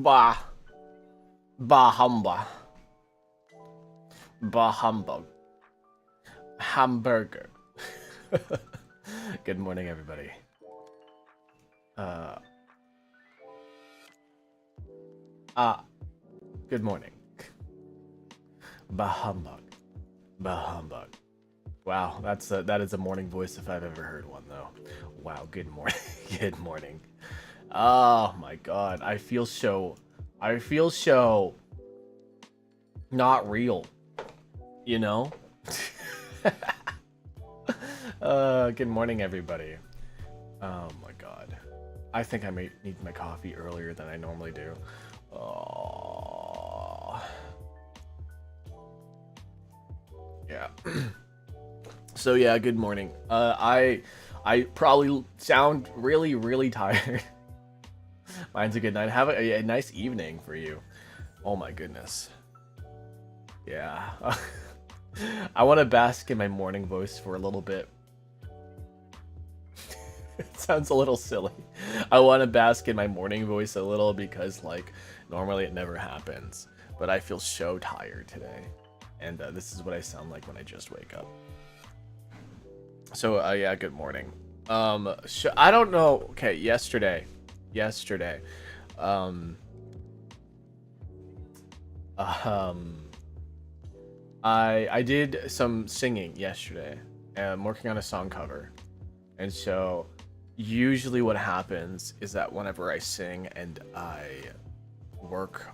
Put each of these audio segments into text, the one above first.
Bah. Bah humbug. Bah humbug. Hamburger. Good morning, everybody. Good morning. Bah humbug. Bah humbug. Wow, that is a morning voice if I've ever heard one, though. Wow, good morning. Good morning. Oh my god, I feel so not real, you know? Good morning, everybody. Oh my god. I think I may need my coffee earlier than I normally do. Oh. Yeah. So yeah, good morning. I probably sound really tired. Mine's a good night. Have a nice evening for you. Oh my goodness. Yeah. I want to bask in my morning voice for a little bit. It sounds a little silly. I want to bask in my morning voice a little because, like, normally it never happens. But I feel so tired today. And this is what I sound like when I just wake up. So, yeah, good morning. I don't know. Okay, yesterday. I did some singing yesterday. I'm working on a song cover. And so usually what happens is that whenever I sing and I work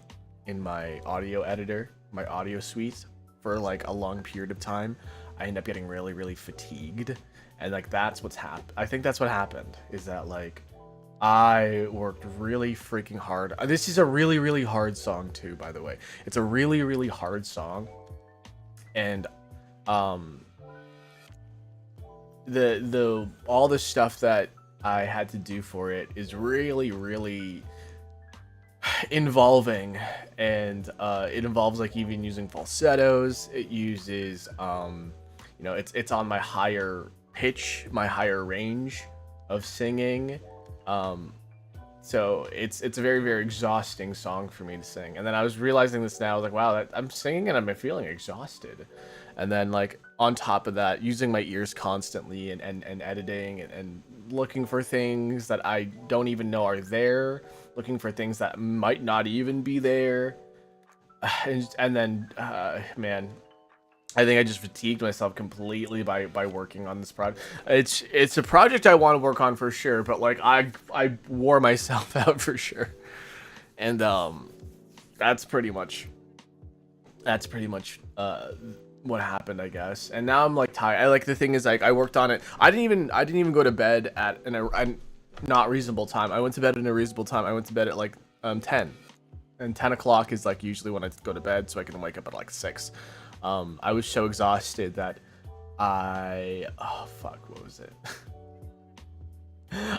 in my audio editor, my audio suite for like a long period of time, I end up getting really fatigued. And like that's what's happened. I think that's what happened, is that like I worked really freaking hard. This is a really hard song too, by the way. It's a really hard song. And the all the stuff that I had to do for it is really involving, and it involves like even using falsettos. It uses you know, it's on my higher pitch, my higher range of singing. So it's a very exhausting song for me to sing. And then I was realizing this now. I was like, wow, I'm singing and I'm feeling exhausted. And then like on top of that, using my ears constantly and editing and looking for things that I don't even know are there, looking for things that might not even be there. And then man, I think I just fatigued myself completely by working on this project. It's a project I want to work on for sure, but like I wore myself out for sure. And that's pretty much what happened, I guess. And now I'm like tired. Like the thing is, like I worked on it. I didn't even go to bed at a not reasonable time. I went to bed at a reasonable time. I went to bed at like 10. And 10 o'clock is like usually when I go to bed, so I can wake up at like 6. I was so exhausted that oh fuck, what was it?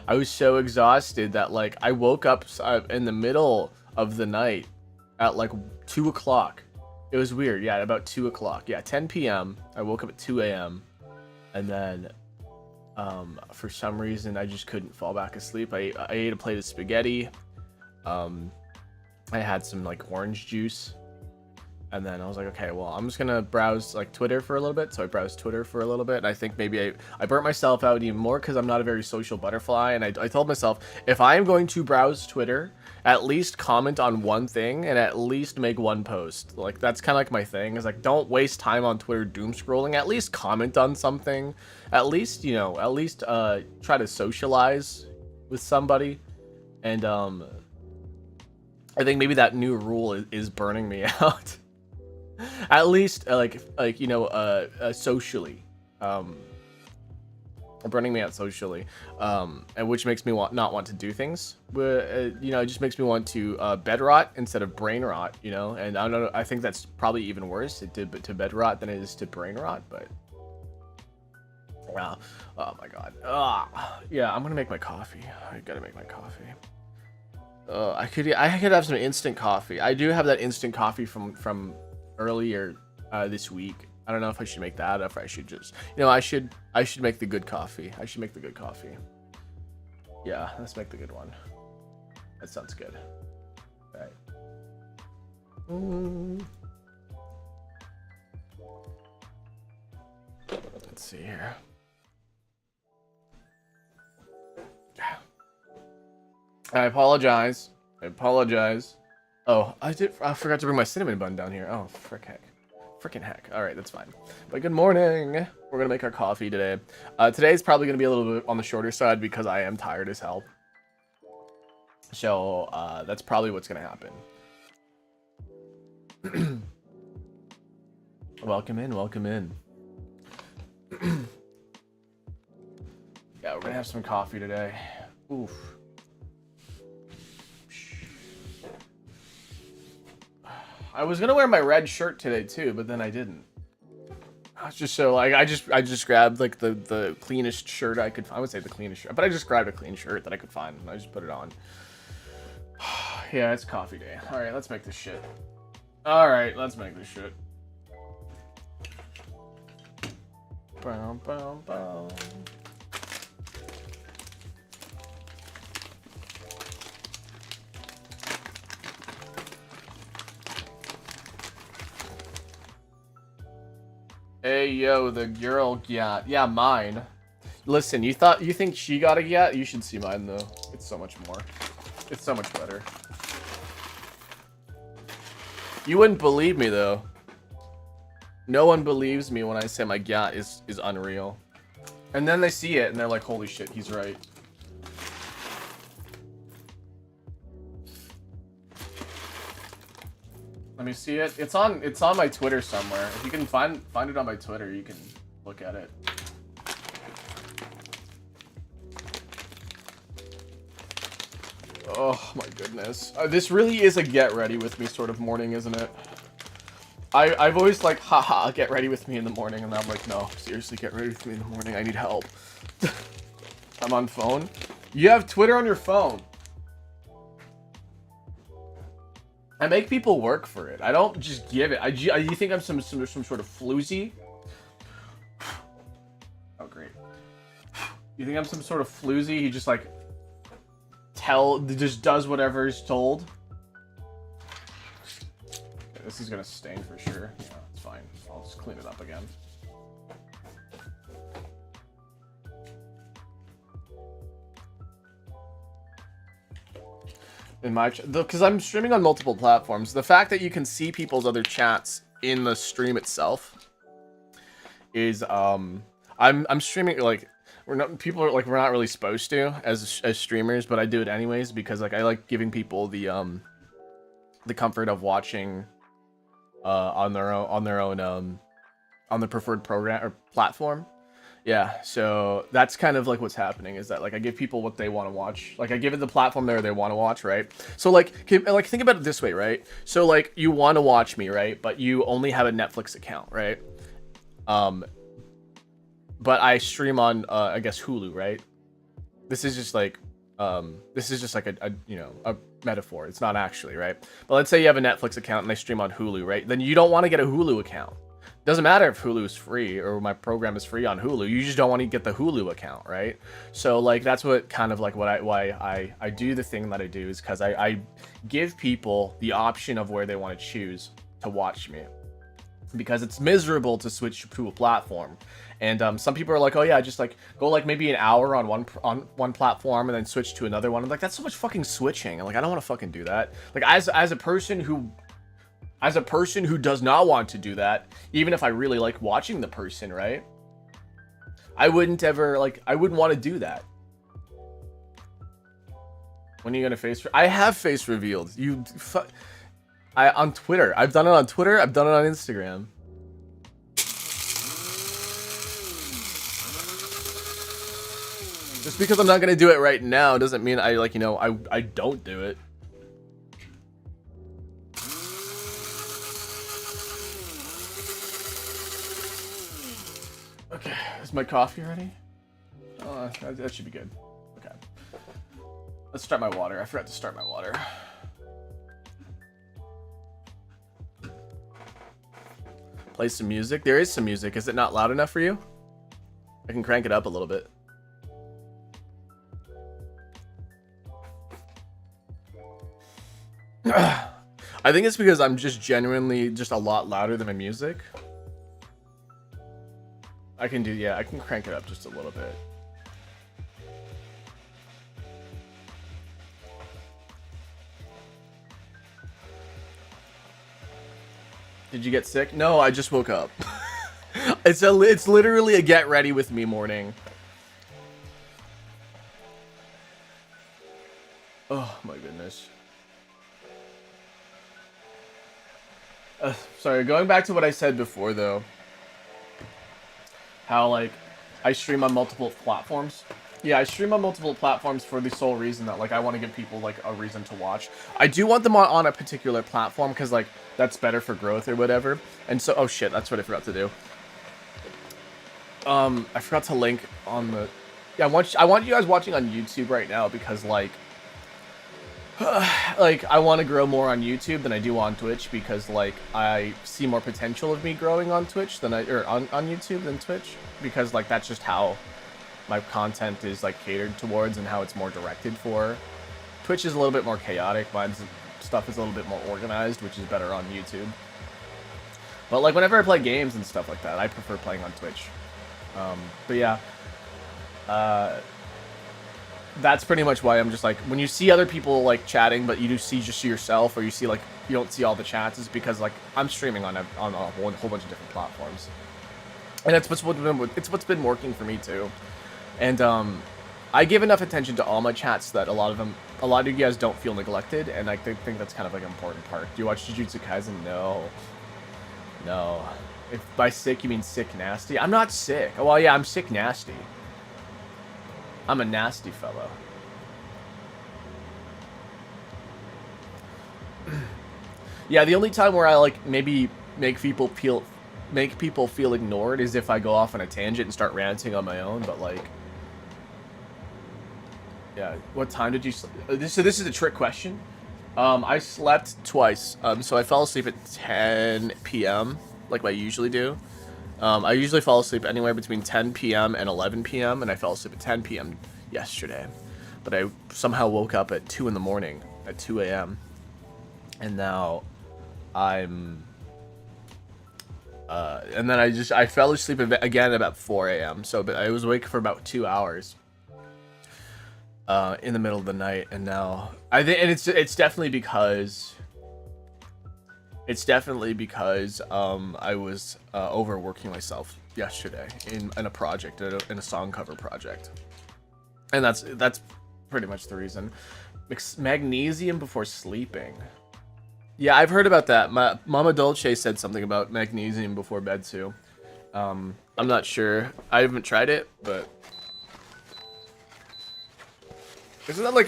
I was so exhausted that like I woke up in the middle of the night at like 2 o'clock. It was weird. Yeah, about 2 o'clock. Yeah, 10 p.m. I woke up at 2 a.m. and then for some reason I just couldn't fall back asleep. I ate a plate of spaghetti. I had some like orange juice. And then I was like, okay, well, I'm just gonna browse like Twitter for a little bit. So I browsed Twitter for a little bit, and I think maybe I burnt myself out even more because I'm not a very social butterfly. And I told myself, if I am going to browse Twitter, at least comment on one thing and at least make one post. Like that's kind of like my thing. Is like, don't waste time on Twitter doom scrolling. At least comment on something. At least, you know, try to socialize with somebody. And I think maybe that new rule is burning me out. At least like you know socially, burning me out socially, and which makes me not want to do things. But you know, it just makes me want to bed rot instead of brain rot. You know, and I don't know. I think that's probably even worse to bed rot than it is to brain rot. But wow, oh my god, yeah, I'm gonna make my coffee. I gotta make my coffee. I could have some instant coffee. I do have that instant coffee from earlier this week. I don't know if I should make that or if I should just, you know, I should make the good coffee. I should make the good coffee. Yeah, let's make the good one. That sounds good. All right. Let's see here. I apologize. Oh, I forgot to bring my cinnamon bun down here. Oh, frickin' heck. All right, that's fine. But good morning. We're gonna make our coffee today. Today's probably gonna be a little bit on the shorter side because I am tired as hell. So that's probably what's gonna happen. Welcome in. Yeah, we're gonna have some coffee today. Oof. I was gonna wear my red shirt today too, but then I didn't. I was just so like I just grabbed like the cleanest shirt I could. I would say the cleanest shirt, but I just grabbed a clean shirt that I could find and I just put it on. Yeah, it's coffee day. All right, let's make this shit. Bow, bow, bow. Hey yo, the girl gat. Yeah, mine. Listen, you think she got a gat? You should see mine though. It's so much more. It's so much better. You wouldn't believe me though. No one believes me when I say my gat is unreal. And then they see it and they're like, holy shit, he's right. Let me see it. It's on my Twitter somewhere. If you can find it on my Twitter, you can look at it. Oh my goodness. This really is a get ready with me sort of morning, isn't it? I've always like, haha, get ready with me in the morning, and I'm like, no, seriously, get ready with me in the morning. I need help. I'm on phone. You have Twitter on your phone. I make people work for it. I don't just give it. You think I'm some sort of floozy? Oh, great. You think I'm some sort of floozy? He just like just does whatever he's told. Okay, this is gonna stain for sure. Yeah, it's fine. I'll just clean it up again. In my because I'm streaming on multiple platforms, the fact that you can see people's other chats in the stream itself is I'm streaming like we're not really supposed to as streamers, but I do it anyways because like I like giving people the comfort of watching on their own on the preferred program or platform. Yeah, so that's kind of like what's happening is that like I give people what they want to watch. Like I give it the platform there they want to watch, right? So like think about it this way, right? So like you want to watch me, right? But you only have a Netflix account, right? But I stream on I guess Hulu, right? This is just like a you know, a metaphor. It's not actually, right? But let's say you have a Netflix account and I stream on Hulu, right? Then you don't want to get a Hulu account. Doesn't matter if Hulu is free or my program is free on Hulu. You just don't want to get the Hulu account, right? So like that's what kind of like why I do the thing that I do is because I give people the option of where they want to choose to watch me, because it's miserable to switch to a platform. And some people are like, oh yeah, just like go like maybe an hour on one platform and then switch to another one. I'm like, that's so much fucking switching. And like I don't want to fucking do that. Like as a person who does not want to do that, even if I really like watching the person, right? I wouldn't want to do that. When are you gonna I have face revealed. On Twitter. I've done it on Twitter. I've done it on Instagram. Just because I'm not gonna do it right now doesn't mean I don't do it. Okay, is my coffee ready? Oh, that should be good. Okay. Let's start my water. I forgot to start my water. Play some music. There is some music. Is it not loud enough for you? I can crank it up a little bit. I think it's because I'm just genuinely just a lot louder than my music. I can crank it up just a little bit. Did you get sick? No, I just woke up. It's literally a get ready with me morning. Oh my goodness. Sorry, going back to what I said before though. How like I stream on multiple platforms. Yeah, I stream on multiple platforms for the sole reason that like I want to give people like a reason to watch. I do want them on a particular platform because like that's better for growth or whatever. And so, oh shit, that's what I forgot to do. I forgot to link on the. Yeah, I want you guys watching on YouTube right now because like, like I want to grow more on YouTube than I do on Twitch because like I see more potential of me growing on Twitch than on YouTube than Twitch because like that's just how my content is like catered towards and how it's more directed for. Twitch is a little bit more chaotic. Mine's stuff is a little bit more organized, which is better on YouTube. But like whenever I play games and stuff like that, I prefer playing on Twitch. But yeah, that's pretty much why I'm just like, when you see other people like chatting, but you do see just yourself, or you see like, you don't see all the chats, is because like I'm streaming on a whole bunch of different platforms. And it's what's been working for me too. And, I give enough attention to all my chats that a lot of you guys don't feel neglected, and I think that's kind of like an important part. Do you watch Jujutsu Kaisen? No. No. If by sick you mean sick nasty, I'm not sick. Well, yeah, I'm sick nasty. I'm a nasty fellow. Yeah, the only time where I like maybe make people feel ignored is if I go off on a tangent and start ranting on my own, but like, yeah, what time did you sleep? So this is a trick question. I slept twice. So I fell asleep at 10 p.m. like I usually do. I usually fall asleep anywhere between 10 p.m. and 11 p.m. and I fell asleep at 10 p.m. yesterday. But I somehow woke up at 2 in the morning, at 2 a.m. And now I'm... and then I fell asleep again about 4 a.m. So I was awake for about 2 hours. In the middle of the night, and now I think, and it's definitely because I was overworking myself yesterday in a project, in a song cover project, and that's pretty much the reason. Magnesium before sleeping. Yeah, I've heard about that. Mama Dolce said something about magnesium before bed too. I'm not sure. I haven't tried it, but. Isn't that like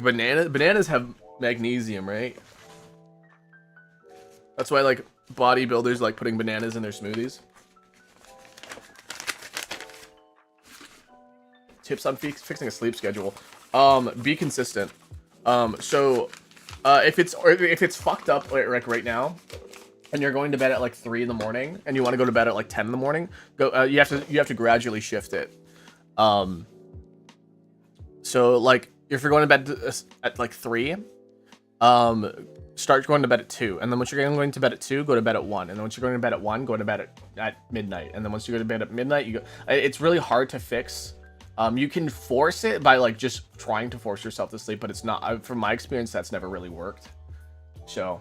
bananas? Bananas have magnesium, right? That's why like bodybuilders like putting bananas in their smoothies. Tips on fixing a sleep schedule. Be consistent. If it's fucked up like right now, and you're going to bed at like 3 in the morning, and you want to go to bed at like 10 in the morning, you have to gradually shift it. So like if you're going to bed at like 3, start going to bed at 2, and then once you're going to bed at 2, go to bed at 1, and then once you're going to bed at 1, go to bed at midnight, and then once you go to bed at midnight, you go. It's really hard to fix. You can force it by like just trying to force yourself to sleep, but it's not. From my experience, that's never really worked. So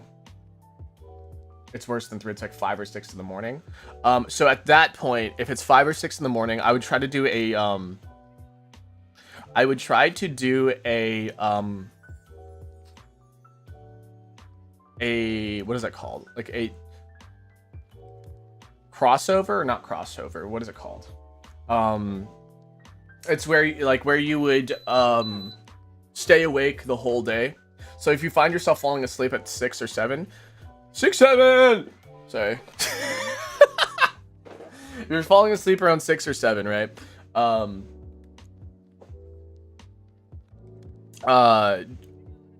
it's worse than 3. It's like 5 or 6 in the morning. So at that point, if it's 5 or 6 in the morning, I would try to do a what is that called? Like a crossover or not crossover? What is it called? It's where you would stay awake the whole day. So if you find yourself falling asleep at 6 or 7, 7. Sorry. You're falling asleep around 6 or 7, right?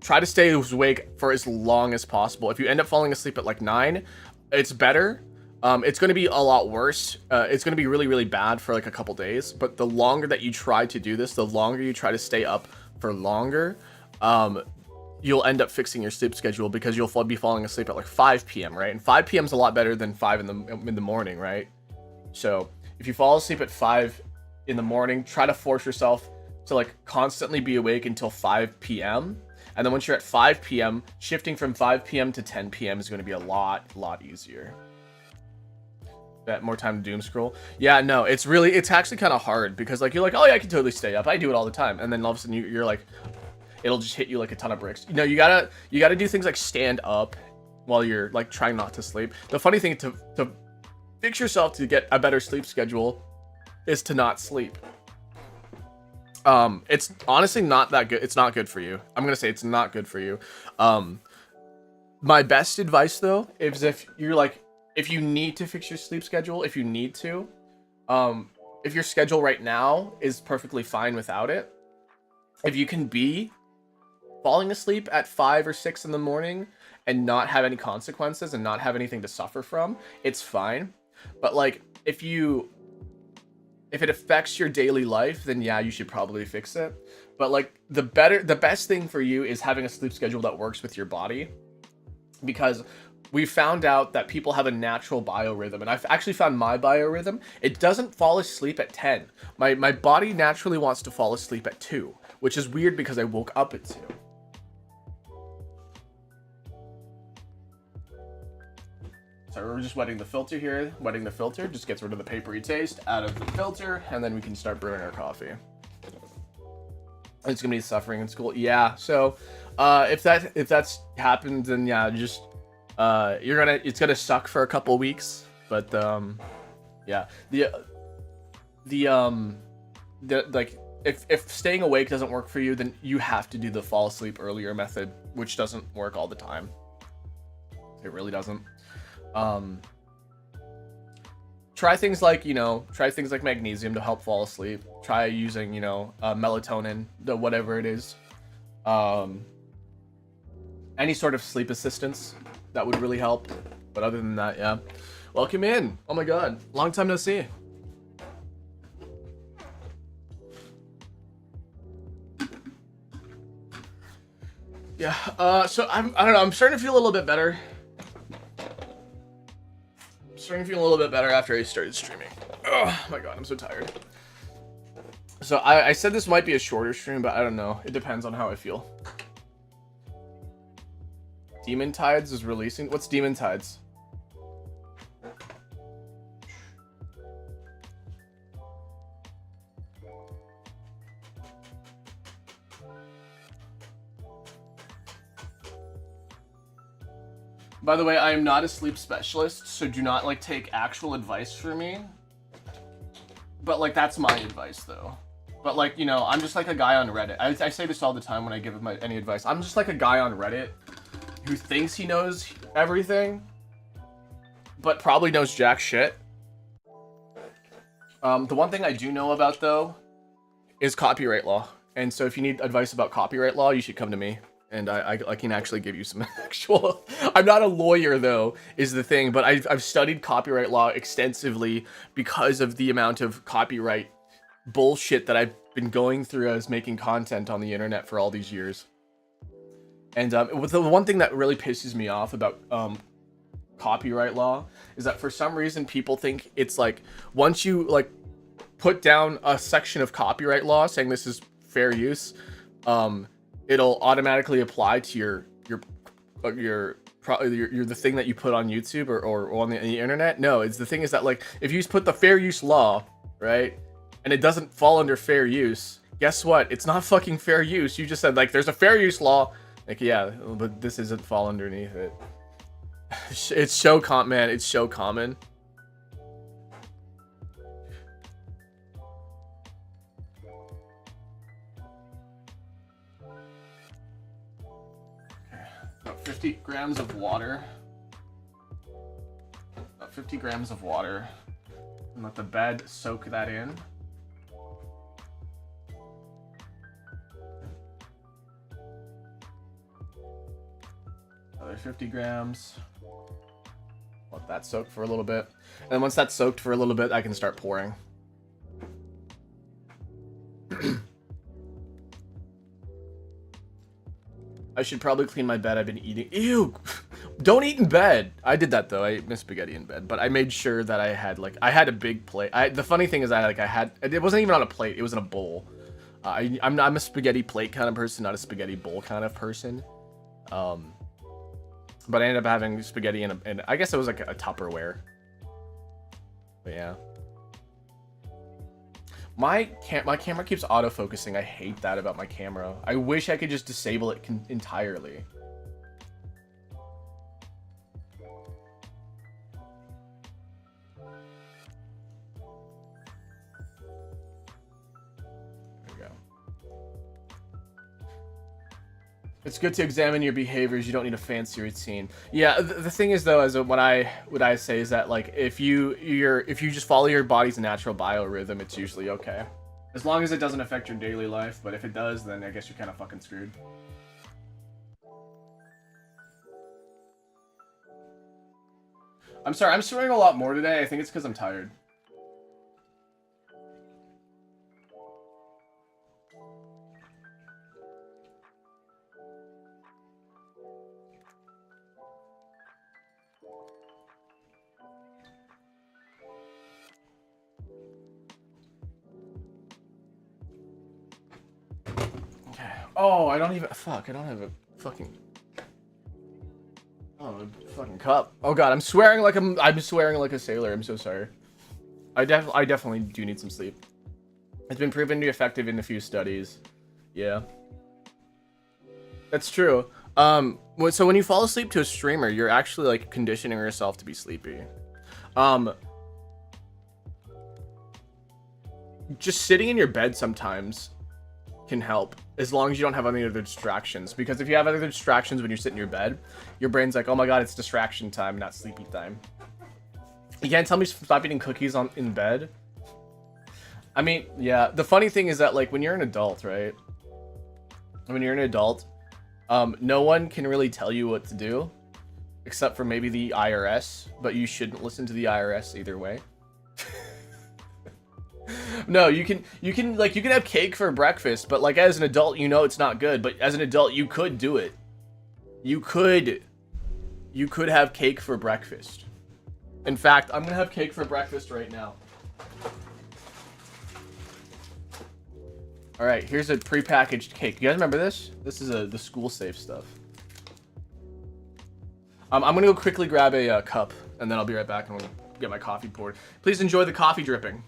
Try to stay awake for as long as possible. If you end up falling asleep at like 9, it's better. It's going to be a lot worse. It's going to be really, really bad for like a couple days. But the longer that you try to do this, the longer you try to stay up for longer, you'll end up fixing your sleep schedule because you'll be falling asleep at like 5 p.m., right? And 5 p.m. is a lot better than 5 in the morning, right? So if you fall asleep at 5 in the morning, try to force yourself to like constantly be awake until 5 p.m. And then once you're at 5 p.m., shifting from 5 p.m. to 10 p.m. is going to be a lot easier. That more time to doom scroll. Yeah, no, it's actually kind of hard because like you're like, oh yeah, I can totally stay up. I do it all the time. And then all of a sudden you're like, it'll just hit you like a ton of bricks. You know, you gotta do things like stand up while you're like trying not to sleep. The funny thing to fix yourself to get a better sleep schedule is to not sleep. It's honestly not that good. It's not good for you. I'm gonna say it's not good for you. My best advice though is if you need to fix your sleep schedule, if your schedule right now is perfectly fine without it, if you can be falling asleep at 5 or 6 in the morning and not have any consequences and not have anything to suffer from, it's fine. But like if it affects your daily life, then yeah, you should probably fix it. But like the best thing for you is having a sleep schedule that works with your body, because we found out that people have a natural biorhythm, and I've actually found my biorhythm. It doesn't fall asleep at 10. My body naturally wants to fall asleep at 2, which is weird because I woke up at 2. So we're just wetting the filter here. Wetting the filter just gets rid of the papery taste out of the filter, and then we can start brewing our coffee. It's gonna be suffering in school. Yeah. So, if that's happened, then yeah, just it's gonna suck for a couple weeks. But yeah, like if staying awake doesn't work for you, then you have to do the fall asleep earlier method, which doesn't work all the time. It really doesn't. Try things like magnesium to help fall asleep. Try using, melatonin, whatever it is. Any sort of sleep assistance that would really help. But other than that, yeah. Welcome in. Oh my god. Long time no see. Yeah, so I don't know, I'm starting to feel a little bit better. Starting to feel a little bit better after I started streaming. Oh my god, I'm so tired. So I said this might be a shorter stream, but I don't know. It depends on how I feel. Demon Tides is releasing. What's Demon Tides? By the way, I am not a sleep specialist, so do not take actual advice from me. But that's my advice though. But I'm just a guy on Reddit. I say this all the time when I give any advice. I'm just a guy on Reddit who thinks he knows everything, but probably knows jack shit. The one thing I do know about though is copyright law. And so if you need advice about copyright law, you should come to me. And I can actually give you some actual... I'm not a lawyer, though, is the thing. But I've studied copyright law extensively because of the amount of copyright bullshit that I've been going through as making content on the internet for all these years. And the one thing that really pisses me off about copyright law is that for some reason people think it's once you put down a section of copyright law saying this is fair use, it'll automatically apply to the thing that you put on YouTube or on the internet. No, the thing is that if you put the fair use law, right, and it doesn't fall under fair use, guess what? It's not fucking fair use. You just said there's a fair use law. Yeah, but this doesn't fall underneath it. It's so man. It's so common. About 50 grams of water. About 50 grams of water. And let the bed soak that in. Another 50 grams. Let that soak for a little bit. And then once that's soaked for a little bit, I can start pouring. I should probably clean my bed. I've been eating. Ew! Don't eat in bed. I did that though. I ate my spaghetti in bed, but I made sure that I had a big plate. The funny thing is it wasn't even on a plate. It was in a bowl. I'm a spaghetti plate kind of person, not a spaghetti bowl kind of person. But I ended up having spaghetti and I guess it was like a Tupperware. But yeah. My camera keeps autofocusing. I hate that about my camera. I wish I could just disable it entirely. There we go. It's good to examine your behaviors. You don't need a fancy routine. Yeah, the thing is though, what I say is that like if you just follow your body's natural biorhythm, it's usually okay. As long as it doesn't affect your daily life, but if it does, then I guess you're kind of fucking screwed. I'm sorry, I'm swearing a lot more today. I think it's because I'm tired. Oh, I don't even. Fuck, I don't have a fucking. Oh, a fucking cup. Oh god, I'm swearing like I'm swearing like a sailor. I'm so sorry. I definitely do need some sleep. It's been proven to be effective in a few studies. Yeah. That's true. So when you fall asleep to a streamer, you're actually like conditioning yourself to be sleepy. Just sitting in your bed sometimes can help, as long as you don't have any other distractions. Because if you have other distractions when you sit in your bed, your brain's like, oh my god, it's distraction time, not sleepy time. You can't tell me to stop eating cookies in bed. I mean, yeah, the funny thing is that like when you're an adult, right? When you're an adult, no one can really tell you what to do, except for maybe the IRS, but you shouldn't listen to the IRS either way. No, you can have cake for breakfast, but like as an adult, you know it's not good, but as an adult, you could do it. You could have cake for breakfast. In fact, I'm gonna have cake for breakfast right now. All right, here's a prepackaged cake. You guys remember this? This is the school safe stuff. I'm gonna go quickly grab a cup, and then I'll be right back and we'll get my coffee poured. Please enjoy the coffee dripping.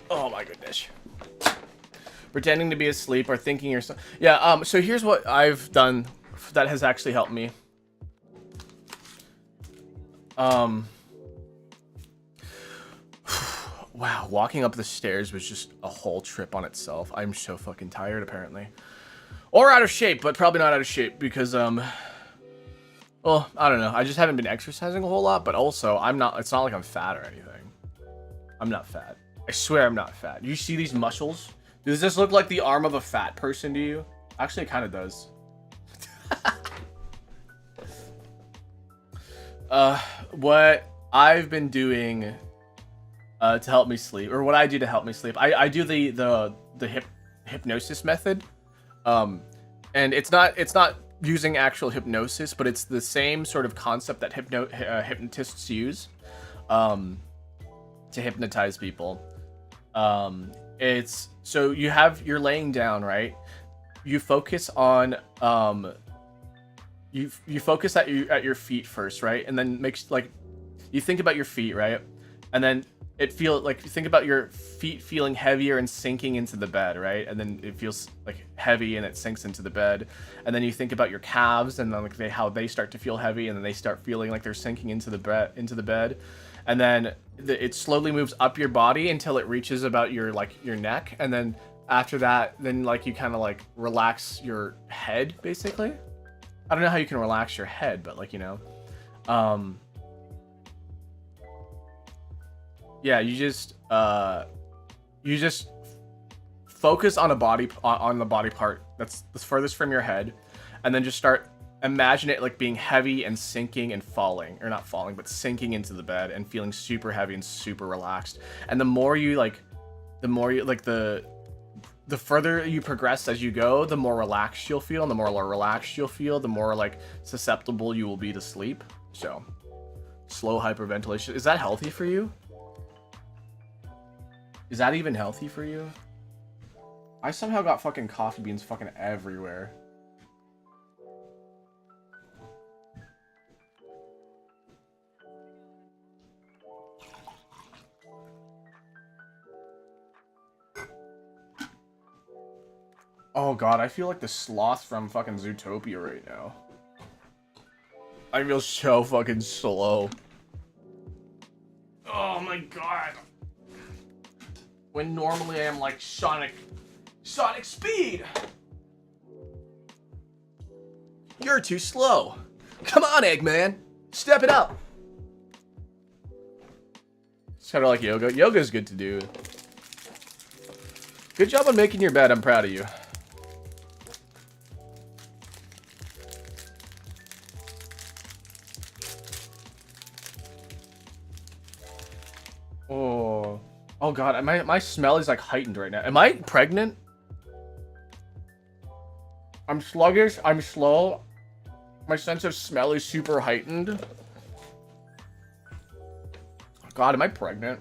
Oh my goodness. Pretending to be asleep or thinking you're so... Yeah, so here's what I've done that has actually helped me. Wow, walking up the stairs was just a whole trip on itself. I'm so fucking tired, apparently. Or out of shape, but probably not out of shape because, well, I don't know. I just haven't been exercising a whole lot, but also, it's not like I'm fat or anything. I'm not fat. I swear I'm not fat. You see these muscles? Does this look like the arm of a fat person to you? Actually, it kind of does. What I've been doing to help me sleep, or what I do to help me sleep, I do the hypnosis method, and it's not using actual hypnosis, but it's the same sort of concept that hypnotists use to hypnotize people. It's so you're laying down, right? You focus on you focus at your feet first, right? And then makes like you think about your feet, right? And then you think about your feet feeling heavier and sinking into the bed, right? And then it feels like heavy and it sinks into the bed. And then you think about your calves and then like how they start to feel heavy and then they start feeling like they're sinking into the bed. And then it slowly moves up your body until it reaches about your neck. And then after that, then like you kind of like relax your head basically. I don't know how you can relax your head, but like, yeah, you just focus on the body part that's the furthest from your head, and then just start imagine it like being heavy and sinking and falling, or not falling, but sinking into the bed and feeling super heavy and super relaxed. And the more you the further you progress as you go, the more relaxed you'll feel, and the more relaxed you'll feel, the more like susceptible you will be to sleep. So, slow hyperventilation. Is that healthy for you? Is that even healthy for you? I somehow got fucking coffee beans fucking everywhere. Oh god, I feel like the sloth from fucking Zootopia right now. I feel so fucking slow. Oh my god. When normally I am like Sonic speed. You're too slow. Come on, Eggman. Step it up. It's kind of like yoga. Yoga's good to do. Good job on making your bed. I'm proud of you. Oh god, my smell is like heightened right now. Am I pregnant? I'm sluggish, I'm slow. My sense of smell is super heightened. God, am I pregnant?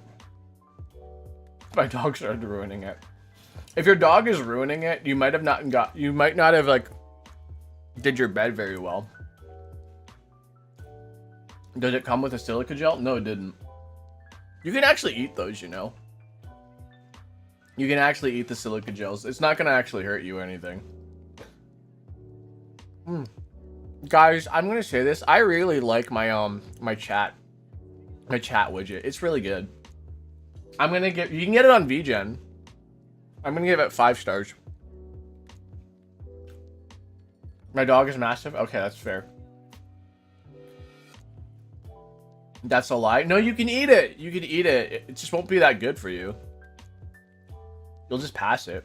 My dog started ruining it. If your dog is ruining it, you might not have like did your bed very well. Did it come with a silica gel? No, it didn't. You can actually eat those, you know. You can actually eat the silica gels. It's not gonna actually hurt you or anything. Guys, I'm gonna say this. I really like my my chat widget. It's really good. You can get it on VGen. I'm gonna give it 5 stars. My dog is massive. Okay, that's fair. That's a lie. No, you can eat it. You can eat it. It just won't be that good for you. You'll just pass it.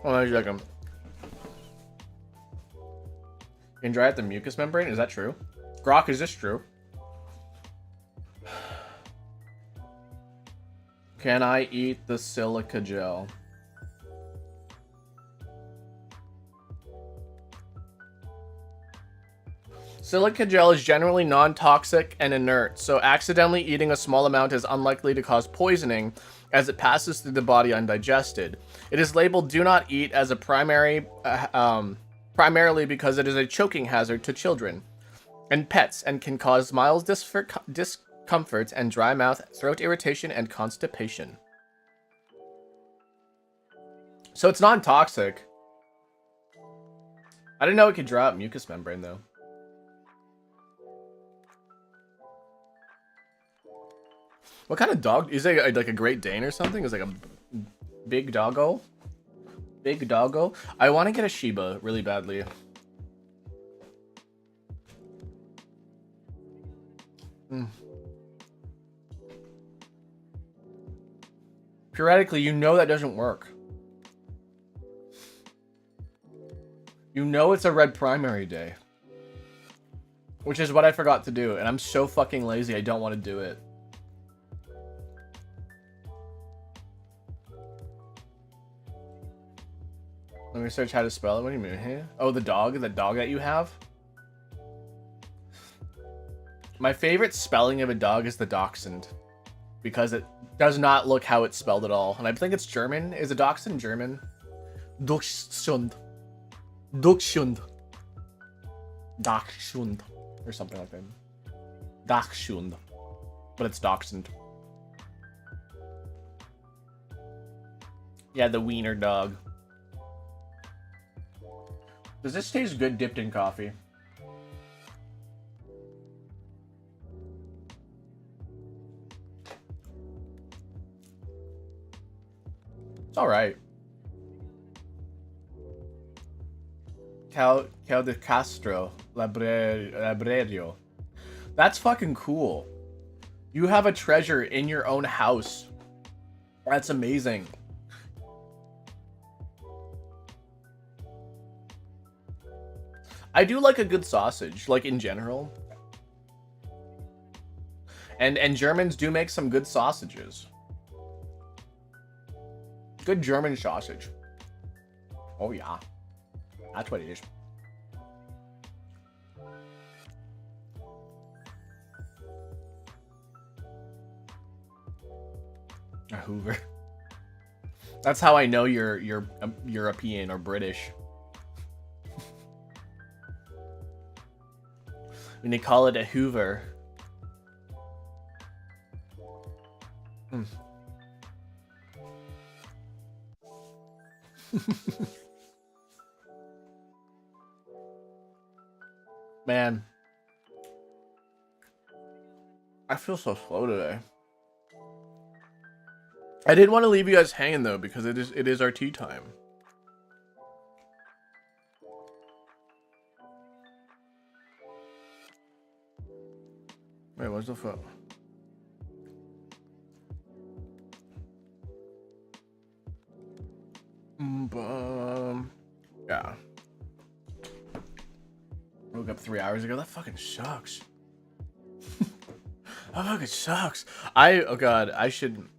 Oh, no, you're like You can dry out the mucous membrane. Is that true? Grok, is this true? Can I eat the silica gel? Silica gel is generally non-toxic and inert, so accidentally eating a small amount is unlikely to cause poisoning as it passes through the body undigested. It is labeled "Do not eat" as a primarily because it is a choking hazard to children and pets and can cause mild discomfort and dry mouth, throat irritation, and constipation. So it's non-toxic. I didn't know it could dry out mucous membrane though. What kind of dog? Is it like a Great Dane or something? Is it like a big doggo? Big doggo? I want to get a Shiba really badly. Theoretically, you know that doesn't work. You know it's a red primary day. Which is what I forgot to do, and I'm so fucking lazy I don't want to do it. Let me search how to spell it. What do you mean? Huh? Oh, the dog that you have? My favorite spelling of a dog is the dachshund. because it does not look how it's spelled at all. And I think it's German. Is a dachshund German? Dachshund. Dachshund. Dachshund. Or something like that. Dachshund. But it's dachshund. Yeah, the wiener dog. Does this taste good dipped in coffee? It's alright. Cal de Castro Labrerio. That's fucking cool. You have a treasure in your own house. That's amazing. I do like a good sausage, like in general. And Germans do make some good sausages. Good German sausage. Oh yeah. That's what it is. A Hoover. That's how I know you're European or British. When they call it a Hoover. Mm. Man, I feel so slow today. I didn't want to leave you guys hanging though, because it is our tea time. Wait, what's the phone? Yeah. I woke up 3 hours ago. That fucking sucks. That fucking sucks. Oh god, I shouldn't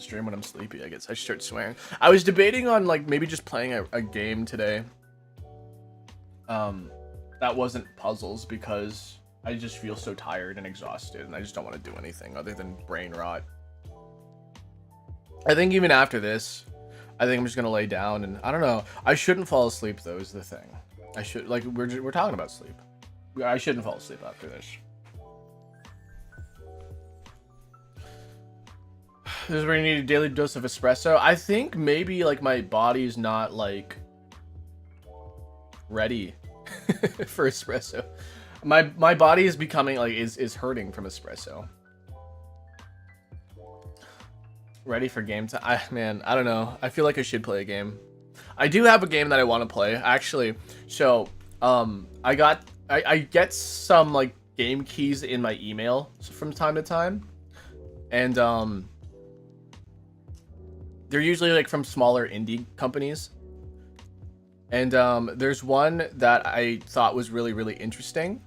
stream when I'm sleepy. I guess I should start swearing. I was debating on like maybe just playing a game today. That wasn't puzzles because I just feel so tired and exhausted and I just don't want to do anything other than brain rot. I think even after this, I think I'm just gonna lay down and I don't know. I shouldn't fall asleep though is the thing. I should like we're talking about sleep. I shouldn't fall asleep after this. This is where you need a daily dose of espresso. I think maybe like my body's not like ready for espresso. My body is becoming like is hurting from espresso. Ready for game time? Man, I don't know. I feel like I should play a game. I do have a game that I want to play actually. So I get some like game keys in my email from time to time, and they're usually like from smaller indie companies. And there's one that I thought was really, really interesting.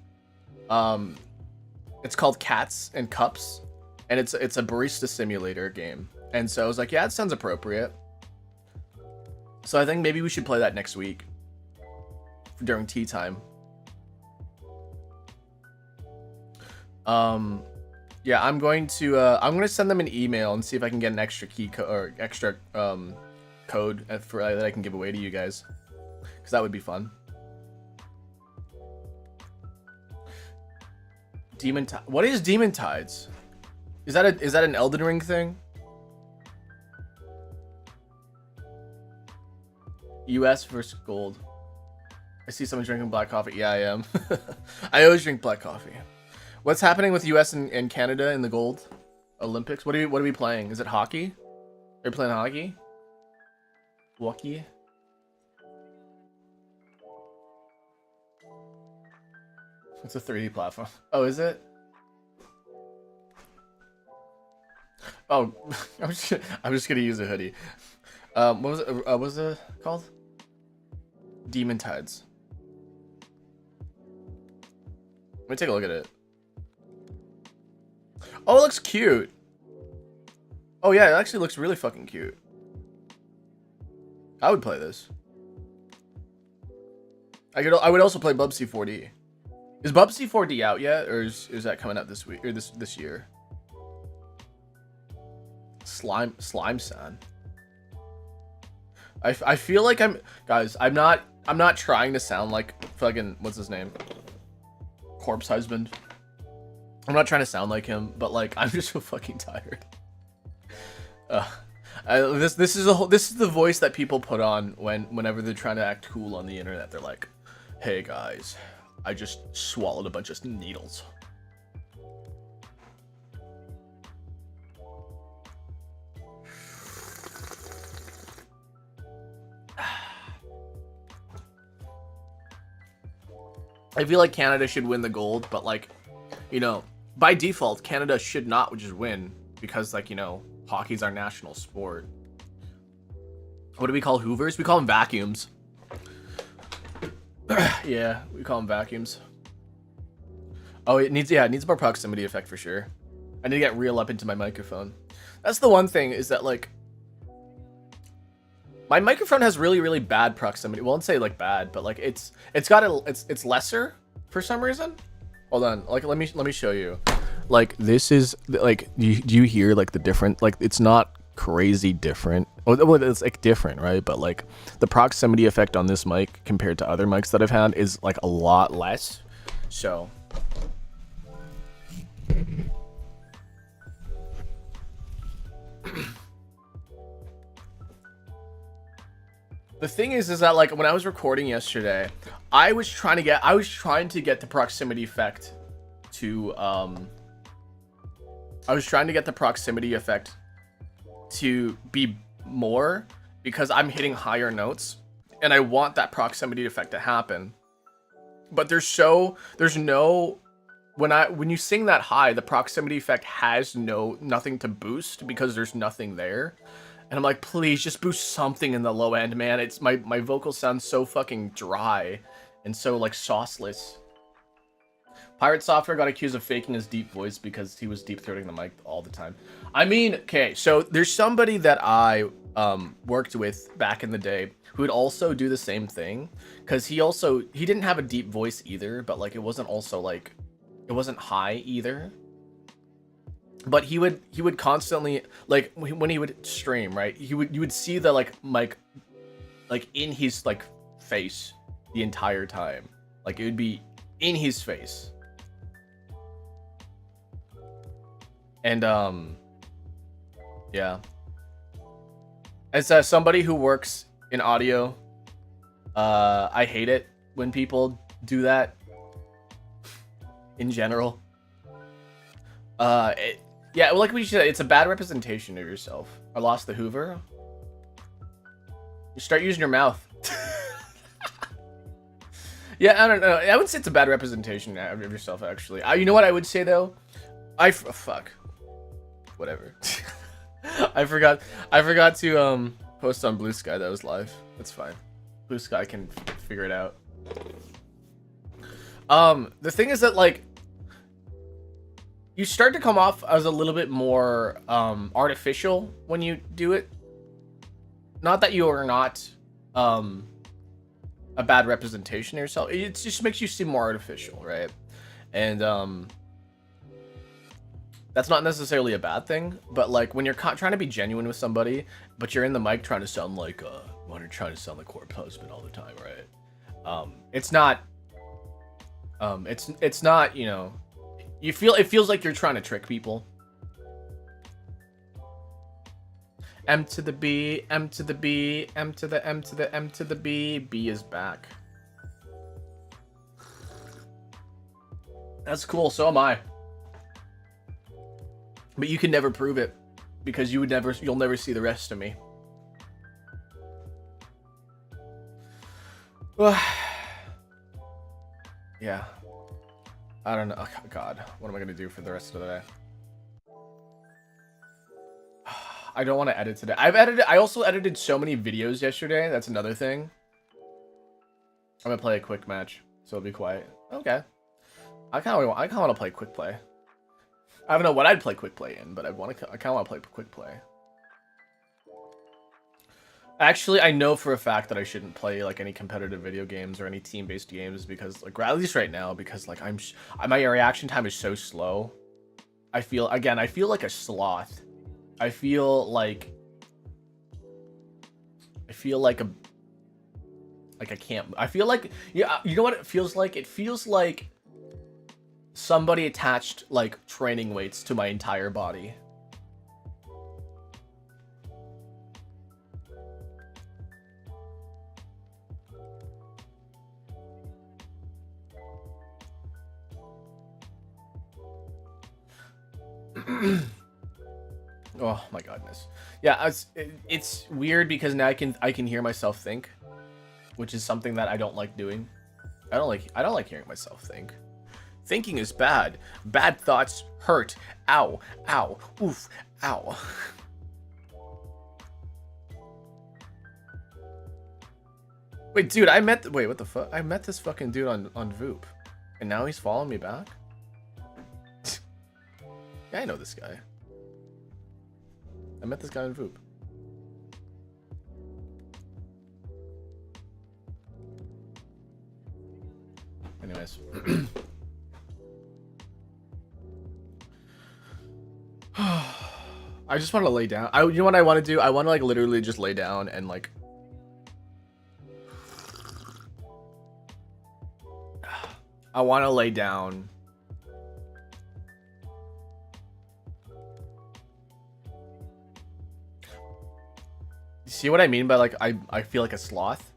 It's called Cats and Cups, and it's a barista simulator game. And so I was like, yeah, it sounds appropriate. So I think maybe we should play that next week during tea time. Yeah, I'm going to send them an email and see if I can get an extra key or extra code for that I can give away to you guys, because that would be fun. What is Demon Tides? Is that an Elden Ring thing? US versus gold. I see someone drinking black coffee. Yeah, I am. I always drink black coffee. What's happening with US and Canada in the gold Olympics? What are we playing? Is it hockey? Are you playing hockey? Hockey? It's a 3D platform. Oh, is it? Oh, I'm just gonna use a hoodie. What was it called? Demon Tides. Let me take a look at it. Oh, it looks cute. Oh yeah, it actually looks really fucking cute. I would play this. I would also play Bubsy 4D. Is Bubsy 4D out yet, or is that coming out this week or this year? Slime-san. I feel like guys, I'm not trying to sound like fucking, what's his name? Corpse Husband. I'm not trying to sound like him, but like, I'm just so fucking tired. This is the voice that people put on whenever they're trying to act cool on the internet. They're like, "Hey guys, I just swallowed a bunch of needles." I feel like Canada should win the gold, but like, you know, by default, Canada should not just win because, like, you know, hockey's our national sport. What do we call hoovers? We call them vacuums. Yeah, we call them vacuums. Oh, it needs more proximity effect for sure. I need to get real up into my microphone. That's the one thing, is that like my microphone has really bad proximity. Well, I won't say like bad, but like it's lesser for some reason. Hold on, like let me show you. Like this is like, do you hear like the different, like it's not crazy different. Well, it's like different, right? But like the proximity effect on this mic compared to other mics that I've had is like a lot less. So the thing is that like when I was recording yesterday, I was trying to get the proximity effect to be more, because I'm hitting higher notes and I want that proximity effect to happen. But when you sing that high, the proximity effect has nothing to boost because there's nothing there. And I'm like, please just boost something in the low end, man. It's my vocal sounds so fucking dry and so like sauceless. Pirate Software got accused of faking his deep voice because he was deep throating the mic all the time. I mean, okay, so there's somebody that I worked with back in the day who would also do the same thing, because he didn't have a deep voice either, but like it wasn't high either. But he would constantly, like when he would stream, right? You would see the like mic like in his like face the entire time. Like it would be in his face. And yeah. As somebody who works in audio, I hate it when people do that in general. Yeah, like we said, it's a bad representation of yourself. I lost the Hoover. You start using your mouth. Yeah, I don't know. I would say it's a bad representation of yourself, actually. You know what I would say, though? Fuck. Whatever. I forgot to post on Blue Sky that was live. That's fine. Blue Sky can figure it out. The thing is that, like, you start to come off as a little bit more artificial when you do it. Not that you are not a bad representation of yourself. It just makes you seem more artificial, right? And that's not necessarily a bad thing, but like when you're trying to be genuine with somebody, but you're in the mic trying to sound like Corpse Husband all the time, right? It's not, you know, it feels like you're trying to trick people. M to the B, M to the B, M to the M to the M to the B. B is back. That's cool, so am I. But you can never prove it, because you'll never see the rest of me. Yeah. I don't know. Oh, God, what am I gonna do for the rest of the day? I don't want to edit today. I also edited so many videos yesterday. That's another thing. I'm gonna play a quick match, so it'll be quiet. Okay. I kind of want to play quick play. I don't know what I'd play quick play in, but I kind of want to play quick play. Actually, I know for a fact that I shouldn't play like any competitive video games or any team-based games, because like, at least right now, because like my reaction time is so slow. I feel like a sloth. I feel like a I can't. I feel like, yeah, you know what it feels like? It feels like somebody attached like training weights to my entire body. Oh my goodness. Yeah, it's weird because now I can hear myself think, which is something that I don't like doing. I don't like hearing myself think. Thinking is bad. Bad thoughts hurt. Ow, ow, oof, ow. Wait, dude, wait, what the fuck? I met this fucking dude on Voop, and now he's following me back. Yeah, I know this guy. I met this guy on Voop. Anyways. I just want to lay down. You know what I want to do? I want to like literally just lay down and like. I want to lay down. See what I mean by like I feel like a sloth?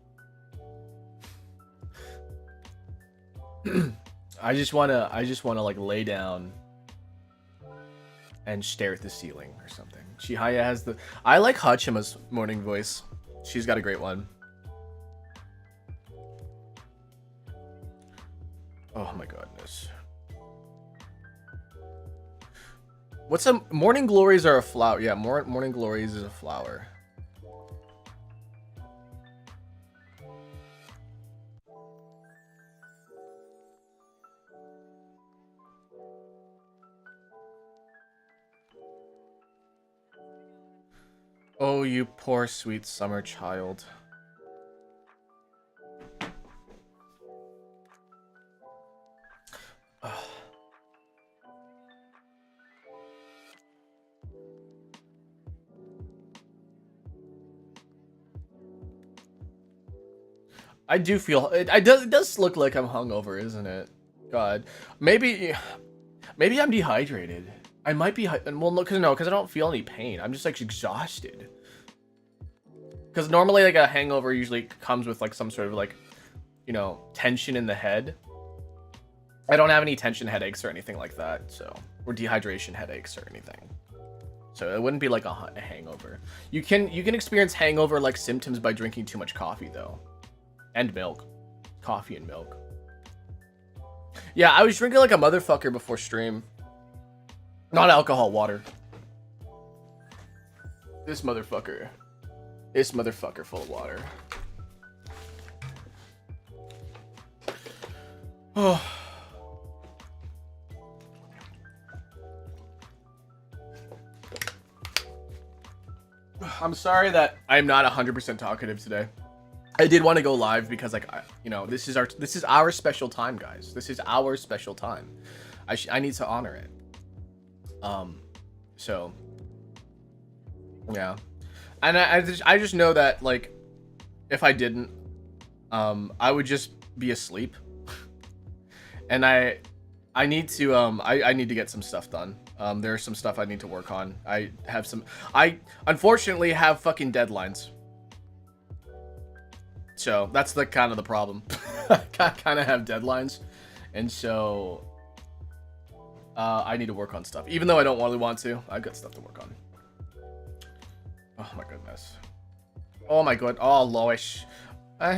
I just wanna like lay down and stare at the ceiling or something. Chihaya has the I like Hachima's morning voice. She's got a great one. Oh my goodness. What's a morning glories are a flower? Yeah, morning glories is a flower. Oh, you poor sweet summer child. I do feel it does look like I'm hungover, isn't it? God, maybe I'm dehydrated. I might be well, because I don't feel any pain. I'm just like exhausted. Because normally like a hangover usually comes with like some sort of like, you know, tension in the head. I don't have any tension headaches or anything like that, so or dehydration headaches or anything. So it wouldn't be like a hangover. You can experience hangover like symptoms by drinking too much coffee though. And milk. Coffee and milk. Yeah, I was drinking like a motherfucker before stream. Not alcohol, water. This motherfucker full of water. Oh. I'm sorry that I'm not 100% talkative today. I did want to go live because like you know, this is our special time, guys. This is our special time. I need to honor it. So yeah. And I just know that like if I didn't I would just be asleep. And I need to I need to get some stuff done. There's some stuff I need to work on. I unfortunately have fucking deadlines. So that's the kind of the problem. I kind of have deadlines, and so I need to work on stuff. Even though I don't really want to, I've got stuff to work on. Oh my goodness. Oh my god. Oh Loish. Oh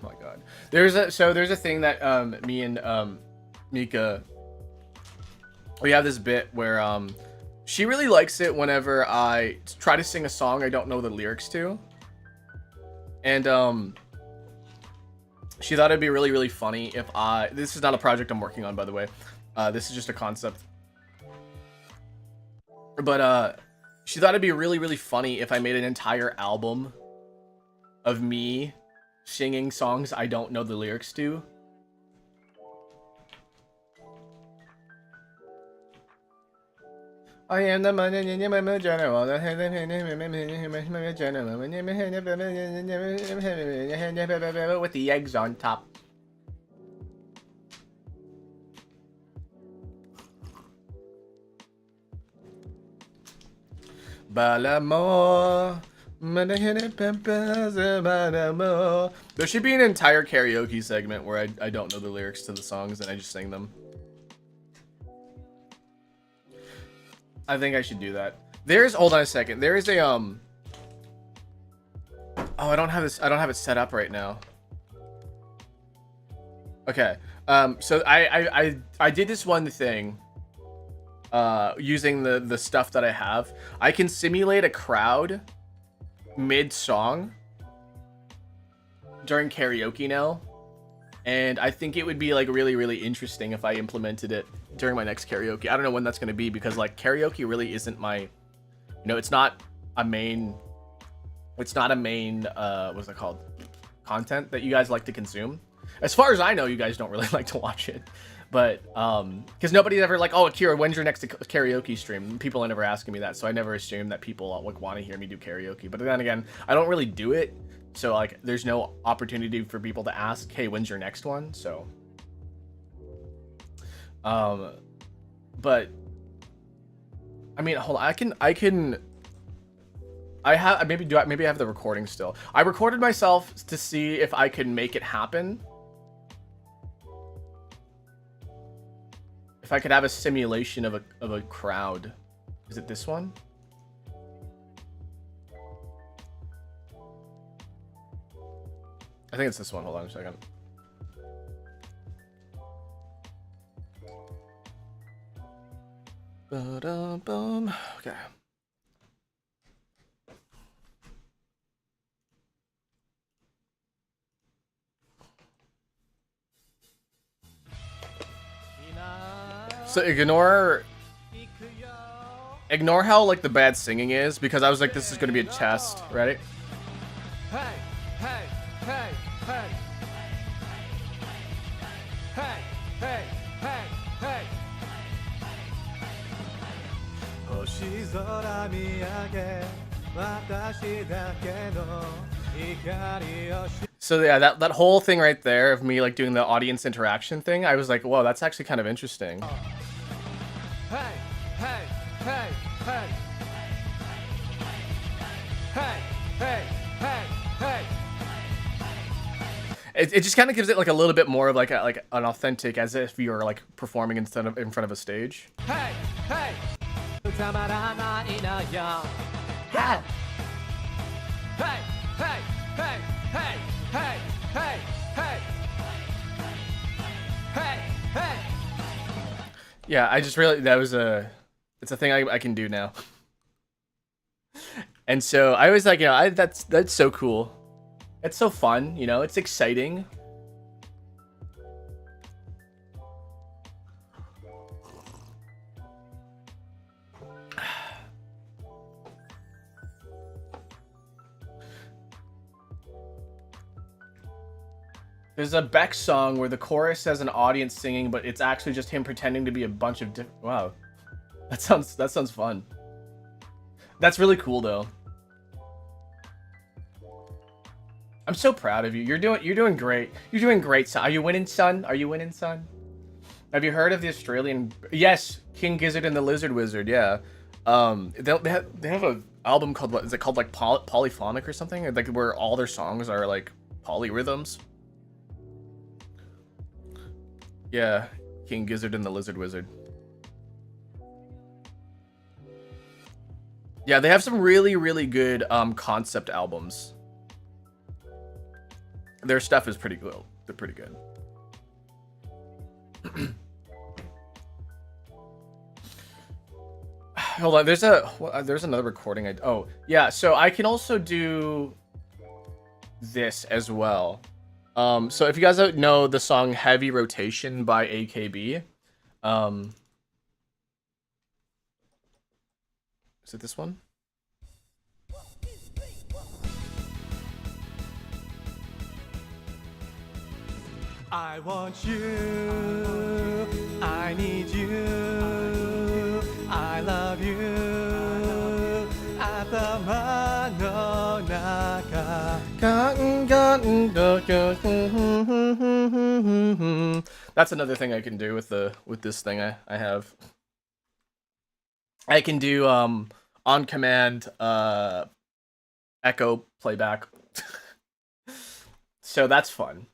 my god. There's a thing that me and Mika, we have this bit where she really likes it whenever I try to sing a song I don't know the lyrics to. And she thought it'd be really, really funny if this is not a project I'm working on, by the way. This is just a concept. But she thought it'd be really, really funny if I made an entire album of me singing songs I don't know the lyrics to. I am the general with the eggs on top. Balamo. There should be an entire karaoke segment where I don't know the lyrics to the songs and I just sing them. I think I should do that. Hold on a second. There is a oh, I don't have it set up right now. Okay. So I did this one thing using the stuff that I have. I can simulate a crowd mid-song during karaoke now. And I think it would be like really, really interesting if I implemented it during my next karaoke. I don't know when that's going to be because like karaoke really isn't my, it's not a main, what's it called? Content that you guys like to consume. As far as I know, you guys don't really like to watch it. But, because nobody's ever like, oh, Akira, when's your next karaoke stream? People are never asking me that. So I never assume that people like want to hear me do karaoke. But then again, I don't really do it. So like, there's no opportunity for people to ask, hey, when's your next one? So, but I mean, hold on, maybe I have the recording still. I recorded myself to see if I could make it happen. If I could have a simulation of a crowd. Is it this one? I think it's this one. Hold on a second. Ba-dum-bum. Okay. So ignore how like the bad singing is because I was like, this is gonna be a test. Ready? Hey, hey, hey, hey. Hey, hey, hey, hey. So yeah, that whole thing right there of me like doing the audience interaction thing, I was like, whoa, that's actually kind of interesting. Hey, hey, hey, hey. Hey, hey, hey, hey. It just kind of gives it like a little bit more of like an authentic, as if you're like performing in front of a stage. Hey, hey. Hey, hey, hey, hey, hey, hey, hey, hey, hey, hey. Yeah, I just realized it's a thing I can do now. And so I was like, that's so cool. It's so fun, it's exciting. There's a Beck song where the chorus has an audience singing, but it's actually just him pretending to be a bunch of different. Wow, that sounds fun. That's really cool though. I'm so proud of you. You're doing great. You're doing great, son. Are you winning, son? Are you winning, son? Have you heard of the Australian? Yes, King Gizzard and the Lizard Wizard. Yeah. They have an album called, what is it called, like polyphonic or something, like where all their songs are like polyrhythms. Yeah, King Gizzard and the Lizard Wizard. Yeah, they have some really, really good concept albums. Their stuff is pretty cool. They're pretty good. Hold on, there's another recording. Oh, yeah, so I can also do this as well. So if you guys don't know the song Heavy Rotation by AKB, is it this one? I want you, I need you, I I love you 頭の中 That's another thing I can do with this thing I have. I can do on command echo playback. So that's fun.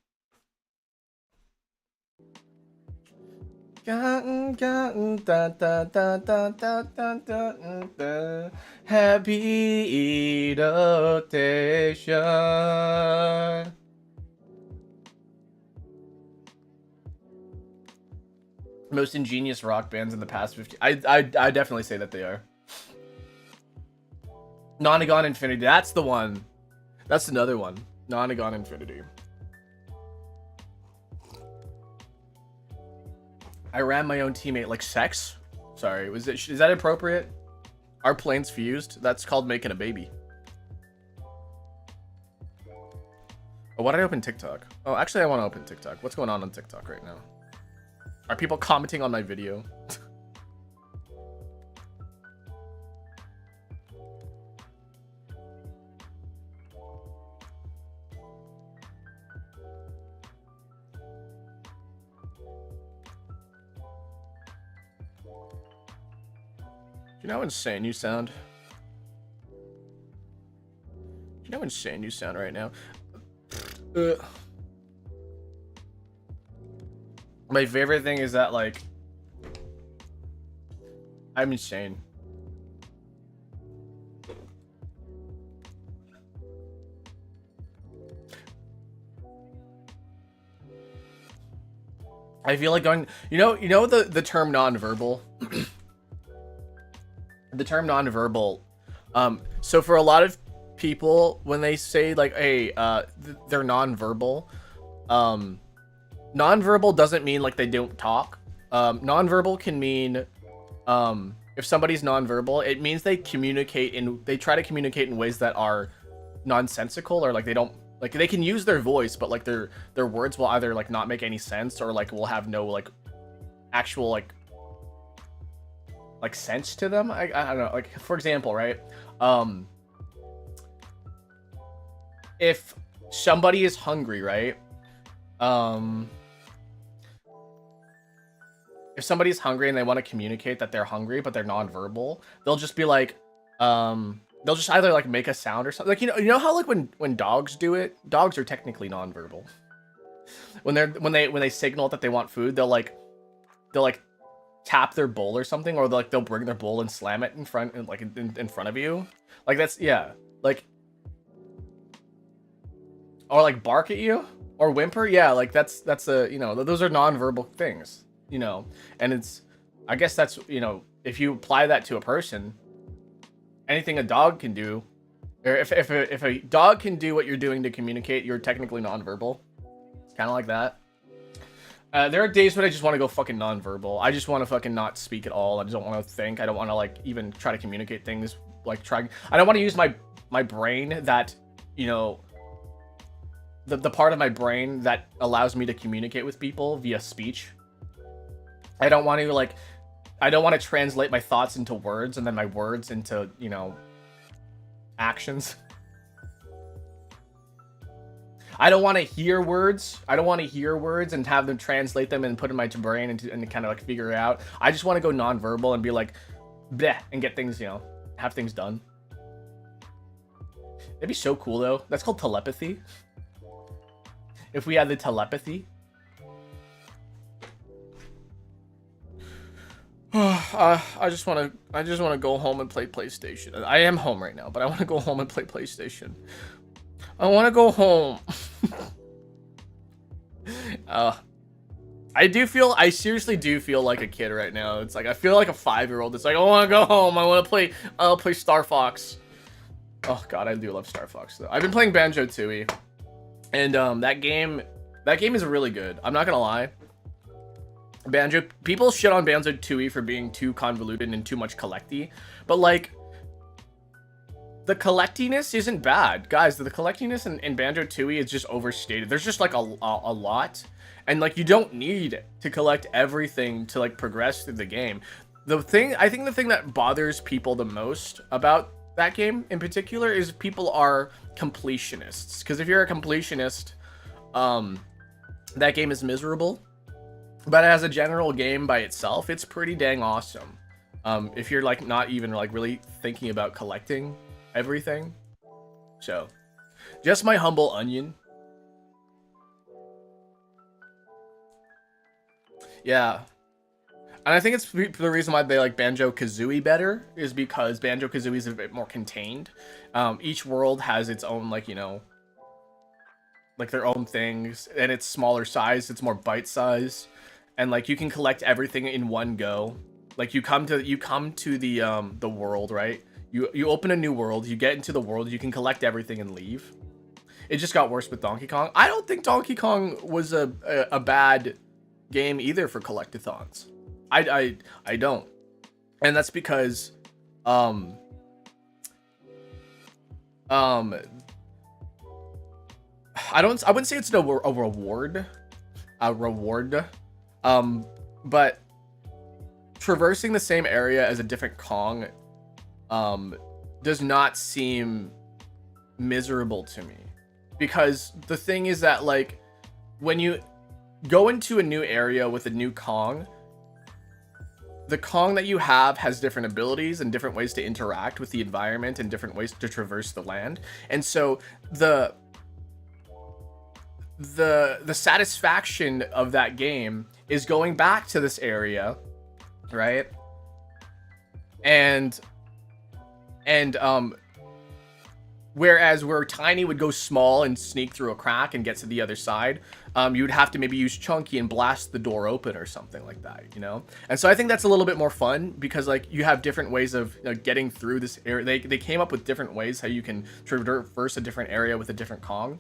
Happy rotation. Most ingenious rock bands in the past 50. I definitely say that they are. Nonagon Infinity. That's the one. That's another one. Nonagon Infinity. I ran my own teammate like sex. Sorry, is that appropriate? Our planes fused. That's called making a baby. Oh, why did I open TikTok? Oh, actually, I want to open TikTok. What's going on TikTok right now? Are people commenting on my video? You know how insane you sound? You know how insane you sound right now? My favorite thing is that, like, I'm insane. I feel like going, you know the term nonverbal? The term nonverbal, so for a lot of people, when they say like, hey, they're nonverbal, nonverbal doesn't mean like they don't talk. Nonverbal can mean, if somebody's nonverbal, it means they try to communicate in ways that are nonsensical, or like they don't, like they can use their voice, but like their words will either like not make any sense, or like will have no like actual like sense to them. I don't know, like for example, right, if somebody is hungry, right, if somebody's hungry and they want to communicate that they're hungry but they're nonverbal, they'll just be like, they'll just either like make a sound or something, like, you know how like when dogs do it, dogs are technically nonverbal. When they signal that they want food, they'll tap their bowl or something, or they'll bring their bowl and slam it in front, like in front of you, like that's, yeah, like, or like bark at you or whimper, yeah, like that's a, you know, those are nonverbal things, you know. And it's, I guess that's, you know, if you apply that to a person, anything a dog can do, or if a dog can do what you're doing to communicate, you're technically nonverbal. It's kind of like that. There are days when I just want to go fucking nonverbal. I just want to fucking not speak at all. I just don't want to think. I don't want to like even try to communicate things. Like I don't want to use my brain that, you know, the part of my brain that allows me to communicate with people via speech. I don't want to translate my thoughts into words and then my words into, you know, actions. I don't want to hear words. I don't want to hear words and have them translate them and put in my brain and kind of like figure it out. I just want to go nonverbal and be like, bleh, and get things, you know, have things done. That'd be so cool though. That's called telepathy. If we had the telepathy. I just want to go home and play PlayStation. I am home right now, but I want to go home and play PlayStation. I want to go home. I seriously do feel like a kid right now. It's like, I feel like a 5-year-old. It's like, I want to go home. I'll play Star Fox. Oh god, I do love Star Fox though. I've been playing Banjo-Tooie, and that game is really good. I'm not gonna lie. People shit on Banjo-Tooie for being too convoluted and too much collecty, but like, the collectiness isn't bad, guys. The collectiness in Banjo-Tooie is just overstated. There's just like a lot, and like, you don't need to collect everything to like progress through the game. I think the thing that bothers people the most about that game in particular is people are completionists. Because if you're a completionist, that game is miserable. But as a general game by itself, it's pretty dang awesome. If you're like not even like really thinking about collecting everything. So, just my humble onion. Yeah. And I think it's the reason why they like Banjo-Kazooie better is because Banjo-Kazooie is a bit more contained. Each world has its own, like, you know, like their own things, and it's smaller size, it's more bite size, and like you can collect everything in one go. Like you come to the world, right? You open a new world, you get into the world, you can collect everything and leave. It just got worse with Donkey Kong. I don't think Donkey Kong was a bad game either for collectathons. I don't, and that's because I wouldn't say it's a reward, but traversing the same area as a different Kong does not seem miserable to me, because the thing is that like when you go into a new area with a new Kong, the Kong that you have has different abilities and different ways to interact with the environment and different ways to traverse the land. And so the satisfaction of that game is going back to this area, right? And whereas where Tiny would go small and sneak through a crack and get to the other side, you would have to maybe use Chunky and blast the door open or something like that, you know? And so I think that's a little bit more fun because like you have different ways of getting through this area. They came up with different ways how you can traverse a different area with a different Kong.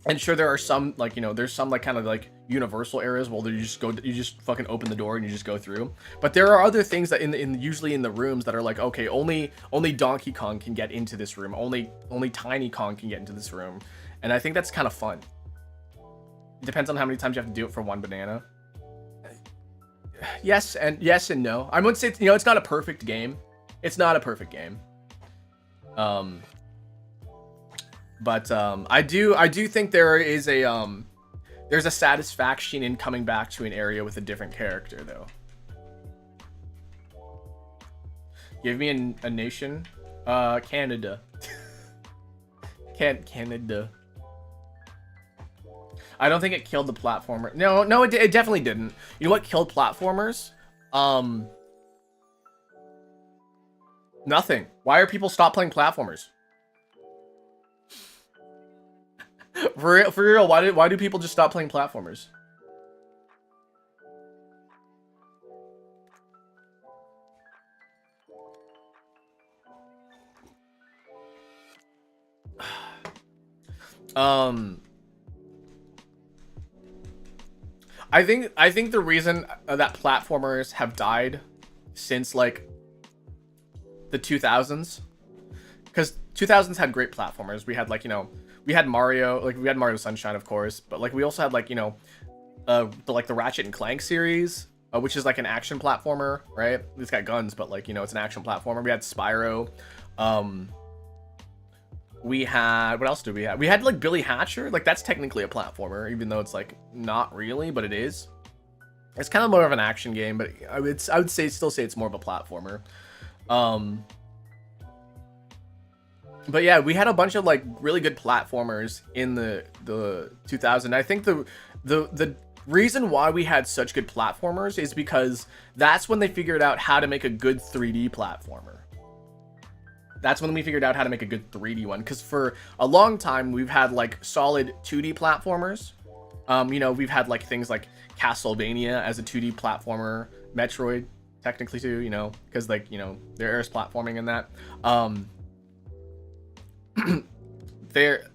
And sure, there are some like, you know, there's some like kind of like universal areas where you just fucking open the door and you just go through. But there are other things that usually in the rooms that are like, okay, only Donkey Kong can get into this room. Only Tiny Kong can get into this room. And I think that's kind of fun. It depends on how many times you have to do it for one banana. Yes and no. I wouldn't say, you know, it's not a perfect game. It's not a perfect game. But I do think there is there's a satisfaction in coming back to an area with a different character though. Give me a nation. Canada. Canada. I don't think it killed the platformer. No, it definitely didn't. You know what killed platformers? Nothing. Why are people stop playing platformers? For real, why do people just stop playing platformers? I think the reason that platformers have died since like the 2000s, because 2000s had great platformers. We had like, you know, we had Mario, like we had Mario Sunshine, of course, but like we also had like, you know, the Ratchet and Clank series, which is like an action platformer, right? It's got guns, but like, you know, it's an action platformer. We had Spyro. We had, what else did we have? We had like Billy Hatcher. Like that's technically a platformer, even though it's like not really, but it is. It's kind of more of an action game, but I would still say it's more of a platformer. But yeah, we had a bunch of like really good platformers in the 2000. I think the reason why we had such good platformers is because that's when they figured out how to make a good 3D platformer. That's when we figured out how to make a good 3D one. Because for a long time, we've had like solid 2D platformers. You know, we've had like things like Castlevania as a 2D platformer, Metroid technically too, you know, because like, you know, there is platforming in that. There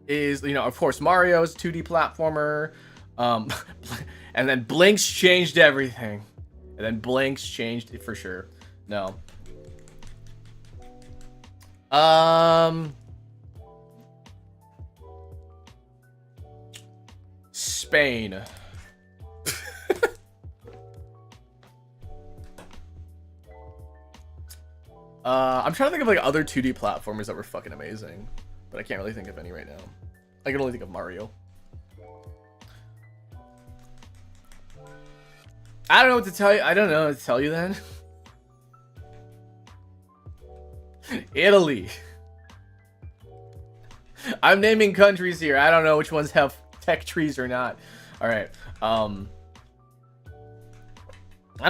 is, you know, of course, Mario's 2D platformer. And then Blinks changed everything. And then Blinks changed it for sure. No. Spain. I'm trying to think of like other 2D platformers that were fucking amazing, but I can't really think of any right now. I can only think of Mario. I don't know what to tell you. I don't know what to tell you then. Italy. I'm naming countries here. I don't know which ones have tech trees or not. All right. I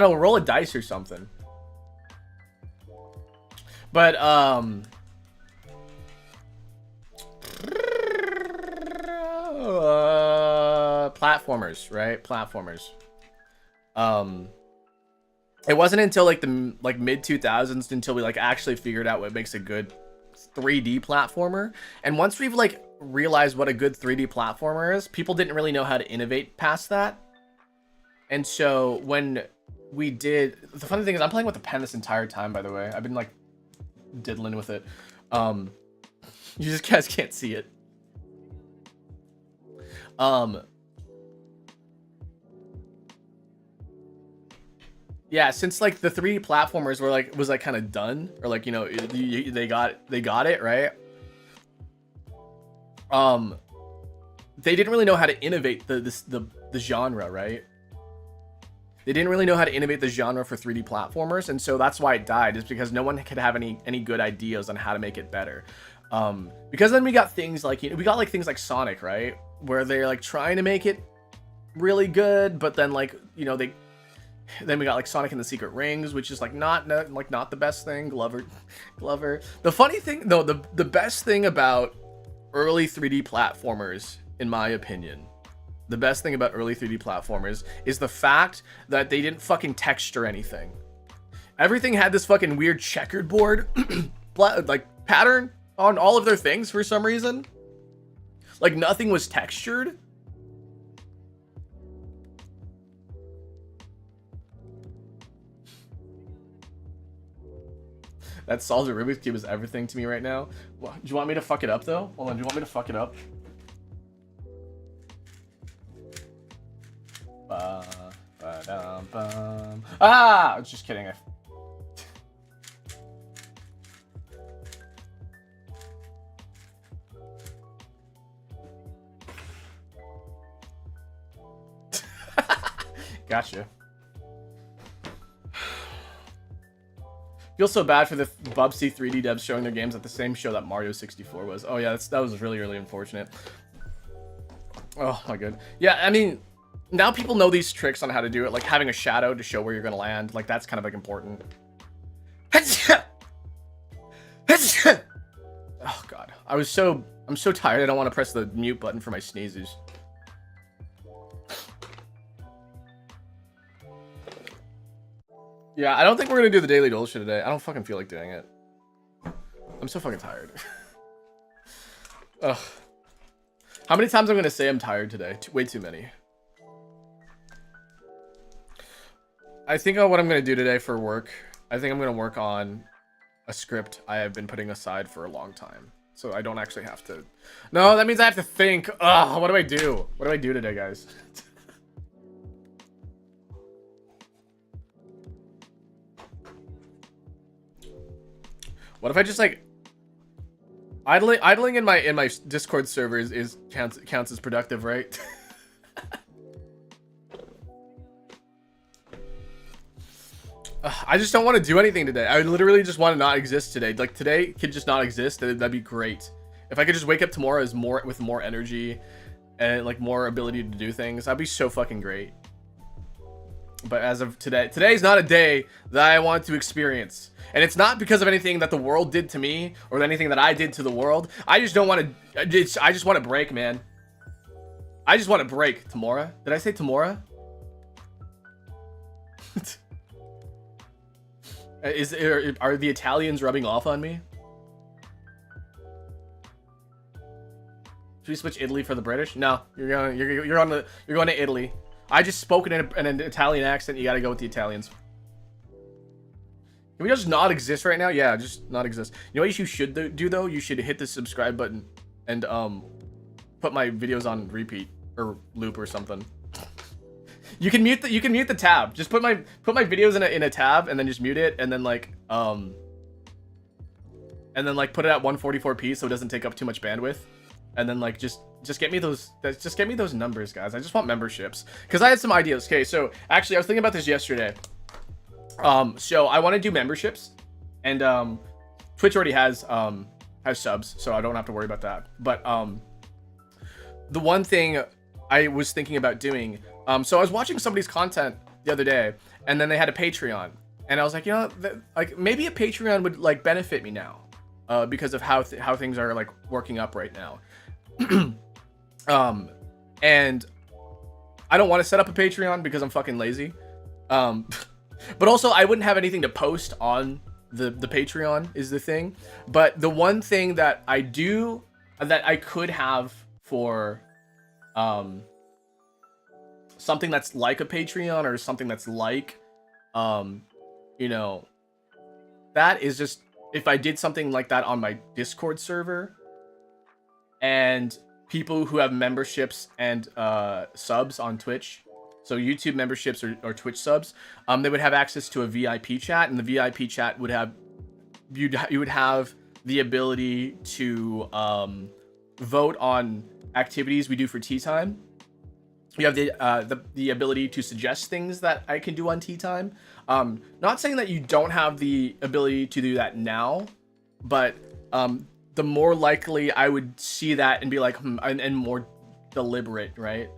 don't know. Roll a dice or something. But platformers, right? Platformers. It wasn't until like the mid 2000s until we like actually figured out what makes a good 3D platformer. And once we've like realized what a good 3D platformer is, people didn't really know how to innovate past that. And so when we did, the funny thing is I'm playing with the pen this entire time, by the way. I've been like diddling with it. You just guys can't see it. Yeah, since like the 3D platformers were like was like kind of done, or like, you know, they got it right. They didn't really know how to innovate the genre, right? They didn't really know how to innovate the genre for 3D platformers, and so that's why it died. Is because no one could have any good ideas on how to make it better. Because then we got things like, you know, we got like things like Sonic, right, where they're like trying to make it really good, but then like, you know, then we got like Sonic and the Secret Rings, which is like not the best thing. Glover. The funny thing though, the best thing about early 3D platformers, in my opinion, the best thing about early 3D platformers is the fact that they didn't fucking texture anything. Everything had this fucking weird checkered board like pattern on all of their things for some reason. Like nothing was textured. That solves a Rubik's Cube is everything to me right now. Do you want me to fuck it up though? Hold on, do you want me to fuck it up? Ah! I was just kidding. Gotcha. Feel so bad for the Bubsy 3D devs showing their games at the same show that Mario 64 was. Oh yeah, that was really, really unfortunate. Oh my god. Yeah, I mean, now people know these tricks on how to do it, like having a shadow to show where you're gonna land. Like that's kind of like important. Oh god, I'm so tired. I don't want to press the mute button for my sneezes. Yeah, I don't think we're gonna do the daily dole shit today. I don't fucking feel like doing it. I'm so fucking tired. Ugh. How many times I'm gonna say I'm tired today? Way too many. I think what I'm gonna do today for work, I think I'm gonna work on a script I have been putting aside for a long time. So I don't actually have to. No, that means I have to think. Ugh, what do I do? What do I do today, guys? What if I just like idling in my Discord servers counts as productive, right? I just don't want to do anything today. I literally just want to not exist today. Like today could just not exist. That'd be great. If I could just wake up tomorrow with more energy and like more ability to do things, that'd be so fucking great. But as of today's not a day that I want to experience. And it's not because of anything that the world did to me or anything that I did to the world. I just don't want to. I just want to break, man. I just want to break. Tamora? Did I say Tamora? Are the Italians rubbing off on me? Should we switch Italy for the British? No, you're going to Italy. I just spoke in an Italian accent. You got to go with the Italians. Can we just not exist right now? Yeah, just not exist. You know what you should do though? You should hit the subscribe button and put my videos on repeat or loop or something. You can mute the tab. Just put my videos in a tab and then just mute it and then like and then like put it at 144p so it doesn't take up too much bandwidth, and then like just get me those numbers, guys. I just want memberships because I had some ideas. Okay, so actually I was thinking about this yesterday. So I want to do memberships, and Twitch already has subs, so I don't have to worry about that. But the one thing I was thinking about doing, so I was watching somebody's content the other day, and then they had a Patreon, and I was like, you know, like maybe a Patreon would like benefit me now, because of how things are like working up right now. And I don't want to set up a Patreon because I'm fucking lazy. But also I wouldn't have anything to post on the Patreon is the thing. But the one thing that I could have for something that's like a Patreon or something that's like you know, that is just if I did something like that on my Discord server, and people who have memberships and subs on Twitch, so YouTube memberships or Twitch subs, they would have access to a VIP chat, and the VIP chat would have you would have the ability to vote on activities we do for tea time. You have the ability to suggest things that I can do on tea time. Not saying that you don't have the ability to do that now, but the more likely I would see that and be like, and more deliberate, right?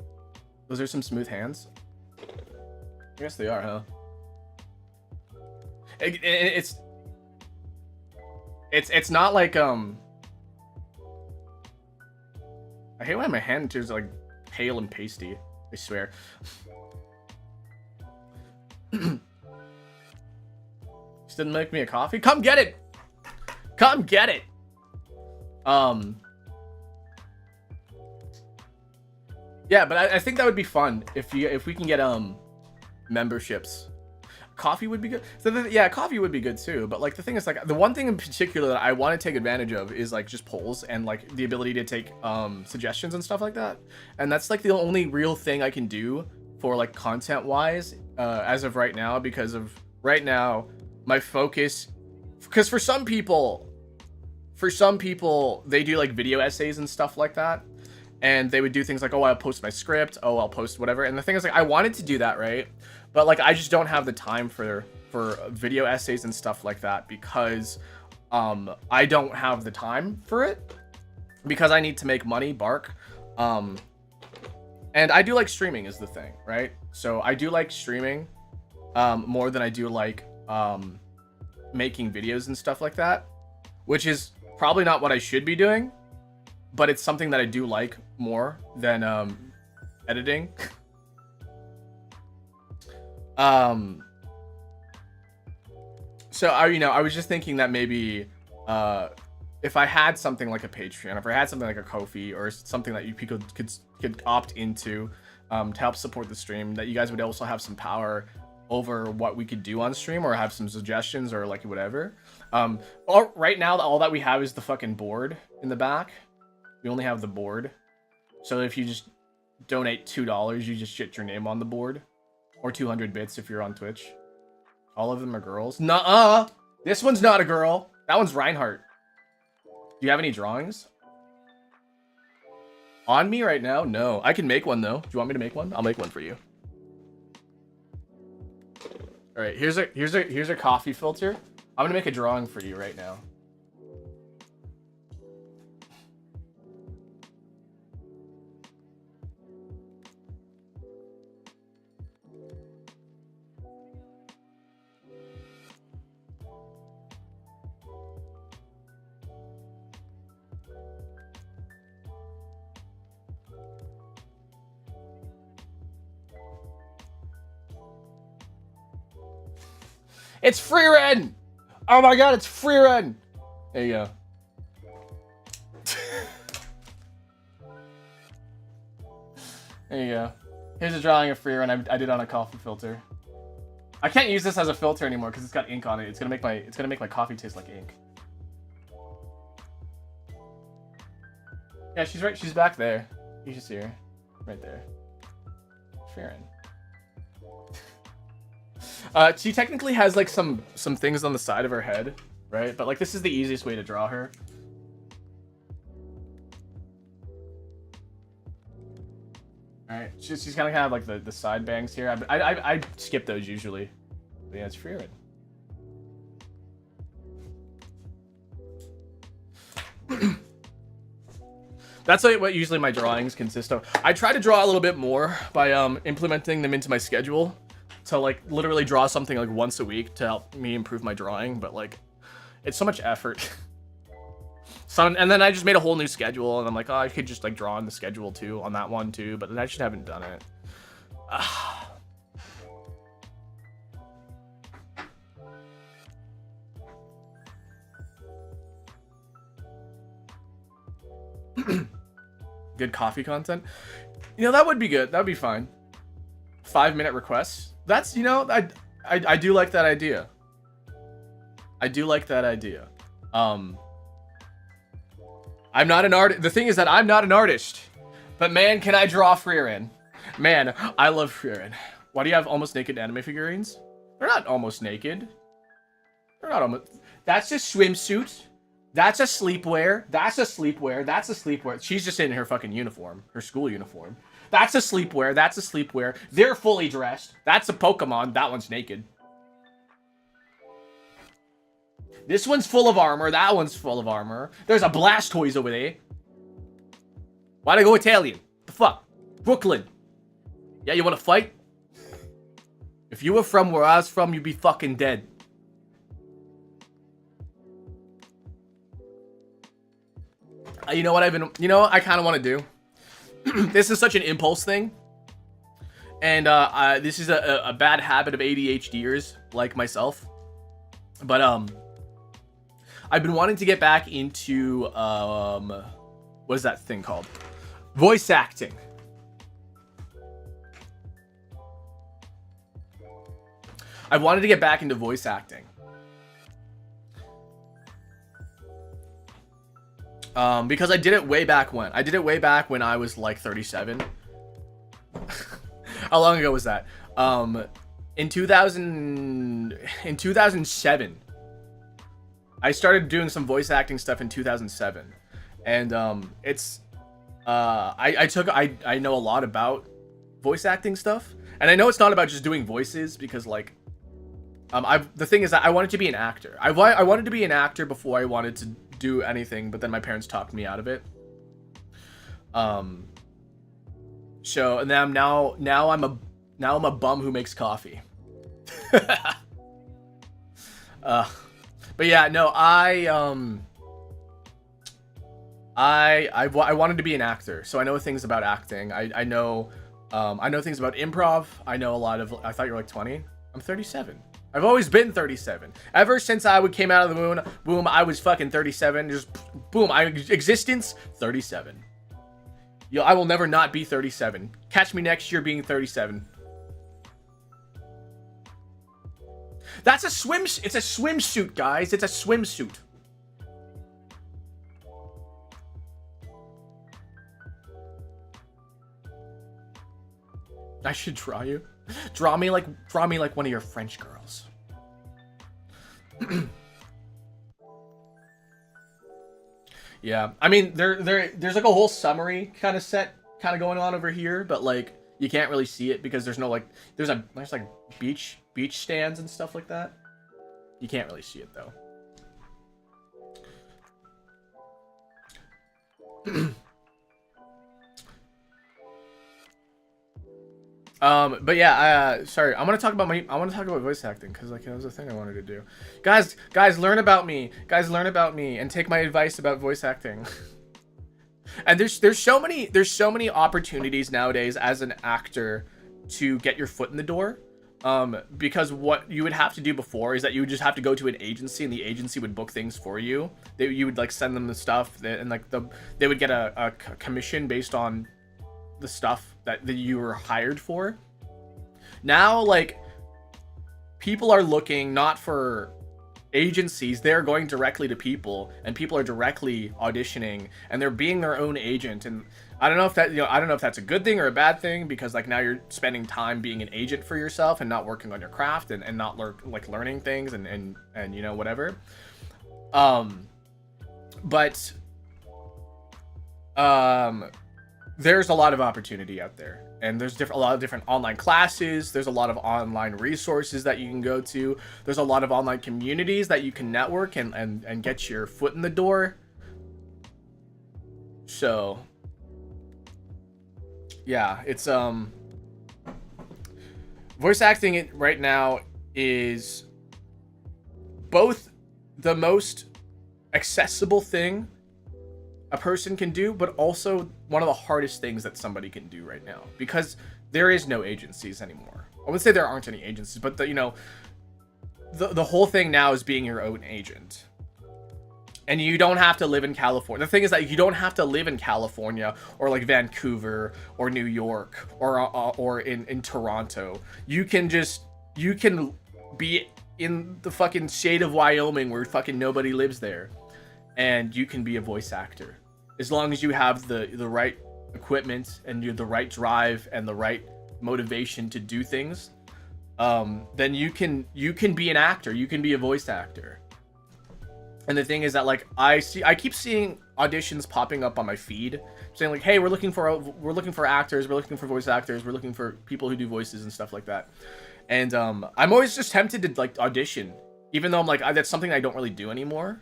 Those are some smooth hands. I guess they are, huh? It's not like I hate when my hand is like pale and pasty. I swear. Just didn't make me a coffee. Come get it. Come get it. Yeah, but I think that would be fun if we can get memberships. Coffee would be good. So yeah, coffee would be good too. But like the thing is, like the one thing in particular that I want to take advantage of is like just polls and like the ability to take suggestions and stuff like that. And that's like the only real thing I can do for like content wise as of right now, because of right now my focus, because for some people they do like video essays and stuff like that, and they would do things like, oh, I'll post my script, oh, I'll post whatever. And the thing is, like, I wanted to do that, right? But like I just don't have the time for video essays and stuff like that, because I don't have the time for it, because I need to make money, bark. And I do like streaming is the thing, right? So I do like streaming more than I do like making videos and stuff like that, which is probably not what I should be doing, but it's something that I do like more than editing. So I was just thinking that maybe if I had something like a Patreon, if I had something like a Ko-fi or something that you people could opt into to help support the stream, that you guys would also have some power over what we could do on stream, or have some suggestions, or like whatever. Right now all that we have is the fucking board in the back. We only have the board. So if you just donate $2, you just shit your name on the board. Or 200 bits if you're on Twitch. All of them are girls. Nuh-uh! This one's not a girl. That one's Reinhardt. Do you have any drawings? On me right now? No. I can make one though. Do you want me to make one? I'll make one for you. Alright, here's a coffee filter. I'm gonna make a drawing for you right now. It's free Ren! Oh my god, it's free Ren! There you go. There you go. Here's a drawing of free Ren I did on a coffee filter. I can't use this as a filter anymore because it's got ink on it. It's gonna make my coffee taste like ink. Yeah, she's right. She's back there. You should see her, right there. Farron. She technically has like some things on the side of her head right? But like this is the easiest way to draw her. All right, she's kind of have like the side bangs here. I skip those usually. But yeah, it's Frieren. That's like what usually my drawings consist of. I try to draw a little bit more by implementing them into my schedule to like literally draw something like once a week to help me improve my drawing, but like it's so much effort. So, and then I just made a whole new schedule and I'm like, oh, I could just like draw on the schedule too on that one too, but I just haven't done it. Good coffee content. You know, that would be good. That would be fine. 5-minute requests. That's, you know, I do like that idea. I do like that idea. I'm not an artist. The thing is that I'm not an artist. But man, can I draw Frieren. Man, I love Frieren. Why do you have almost naked anime figurines? They're not almost naked. They're not almost... That's a swimsuit. That's a sleepwear. That's a sleepwear. That's a sleepwear. She's just in her fucking uniform. Her school uniform. That's a sleepwear. That's a sleepwear. They're fully dressed. That's a Pokemon. That one's naked. This one's full of armor. That one's full of armor. There's a Blastoise over there. Why'd I go Italian? The fuck? Brooklyn. Yeah, you want to fight? If you were from where I was from, you'd be fucking dead. You know what I've been... You know what I kind of want to do? This is such an impulse thing. And this is a bad habit of ADHDers like myself. But I've been wanting to get back into what is that thing called? Voice acting. I wanted to get back into voice acting. Because I did it way back when. I did it way back when I was like 37. How long ago was that? In 2007. I started doing some voice acting stuff in 2007. And it's I know a lot about voice acting stuff. And I know it's not about just doing voices because like the thing is that I wanted to be an actor. I wanted to be an actor before I wanted to do anything, but then my parents talked me out of it. So and then now I'm a bum who makes coffee. But yeah, no, I wanted to be an actor, so I know things about acting. I know things about improv. I know a lot of. I thought you were like 20. I'm 37. I've always been 37. Ever since I came out of the moon, boom, I was fucking 37. Just boom, existence 37. Yo, I will never not be 37. Catch me next year being 37. That's a it's a swimsuit, guys. It's a swimsuit. I should draw you. Draw me like one of your French girls. Yeah, I mean there's like a whole summary kind of set kind of going on over here, but like you can't really see it because there's no like there's like beach stands and stuff like that. You can't really see it though. But yeah, sorry, I want to talk about voice acting because like that was a thing I wanted to do. Guys, learn about me. Guys, learn about me and take my advice about voice acting. And there's so many opportunities nowadays as an actor to get your foot in the door. Because what you would have to do before is that you would just have to go to an agency and the agency would book things for you. You would like send them the stuff and like they would get a commission based on the stuff that you were hired for. Now, like, people are looking not for agencies, they're going directly to people, and people are directly auditioning, and they're being their own agent. And I don't know if that, I don't know if that's a good thing or a bad thing, because like now you're spending time being an agent for yourself and not working on your craft and not learning things and whatever. Um, but there's a lot of opportunity out there, and there's a lot of different online classes. There's a lot of online resources that you can go to. There's a lot of online communities that you can network and get your foot in the door. So yeah, it's voice acting right now is both the most accessible thing a person can do, but also one of the hardest things that somebody can do right now, because there is no agencies anymore. I would say there aren't any agencies, but the whole thing now is being your own agent. And you don't have to live in California. The thing is that you don't have to live in California or like Vancouver or New York or in Toronto. You can be in the fucking state of Wyoming where fucking nobody lives there, and you can be a voice actor as long as you have the right equipment and the right drive and the right motivation to do things. Then you can be an actor. You can be a voice actor. And the thing is that, like, I keep seeing auditions popping up on my feed saying like, hey, we're looking for actors, we're looking for voice actors, we're looking for people who do voices and stuff like that. And I'm always just tempted to like audition, even though I'm like, that's something I don't really do anymore.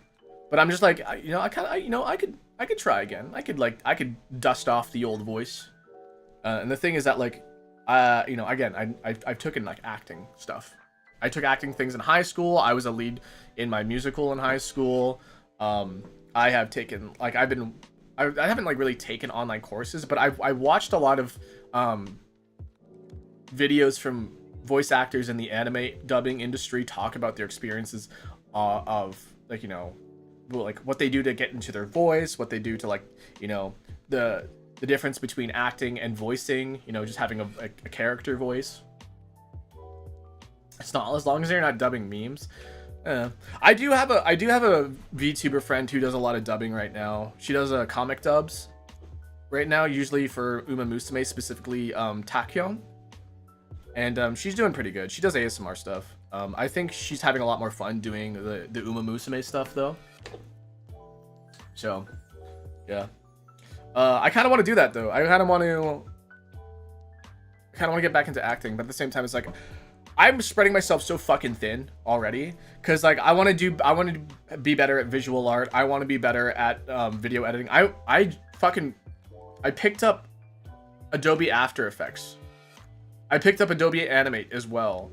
But I'm just like, I could try again. I could dust off the old voice. And the thing is that, like, again, I've taken like acting stuff. I took acting things in high school. I was a lead in my musical in high school. I have taken, like, I haven't like really taken online courses, but I watched a lot of videos from voice actors in the anime dubbing industry talk about their experiences of, like, like what they do to get into their voice, what they do to, like, the difference between acting and voicing, just having a character voice. It's not, as long as they're not dubbing memes. I do have a VTuber friend who does a lot of dubbing right now. She does comic dubs right now, usually for Uma Musume, specifically Tachyon. And she's doing pretty good. She does ASMR stuff. I think she's having a lot more fun doing the Uma Musume stuff though. So, yeah. I kind of want to do that though. I kind of want to get back into acting, but at the same time, it's like, I'm spreading myself so fucking thin already, because like I want to be better at visual art. I want to be better at video editing. I picked up Adobe After Effects. I picked up Adobe Animate as well.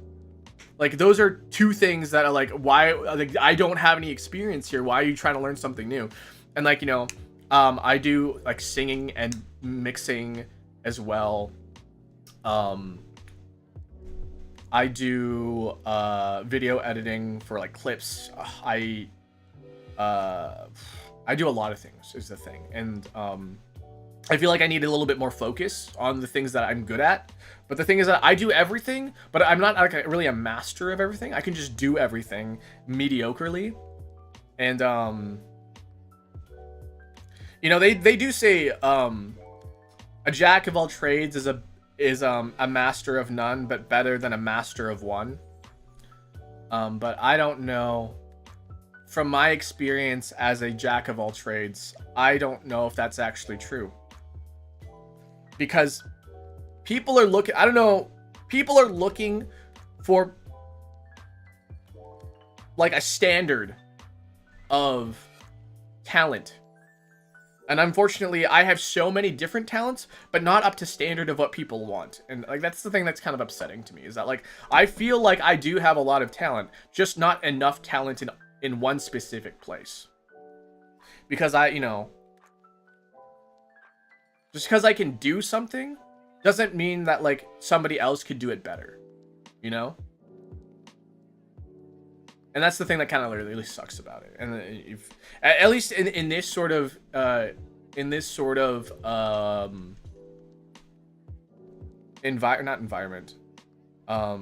Like, those are two things that are like, why, like, I don't have any experience here. Why are you trying to learn something new? And like, I do like singing and mixing as well. I do video editing for like clips. I do a lot of things, is the thing. And I feel like I need a little bit more focus on the things that I'm good at. But the thing is that I do everything, but I'm not like really a master of everything. I can just do everything mediocrely. And they do say a jack of all trades is a master of none, but better than a master of one. But I don't know. From my experience as a jack of all trades, I don't know if that's actually true. Because people are looking, I don't know, people are looking for like a standard of talent. And unfortunately, I have so many different talents, but not up to standard of what people want. And like, that's the thing that's kind of upsetting to me, is that like, I feel like I do have a lot of talent, just not enough talent in one specific place. Because just because I can do something doesn't mean that like somebody else could do it better, And that's the thing that kind of really sucks about it. And if, at least in this sort of not environment. I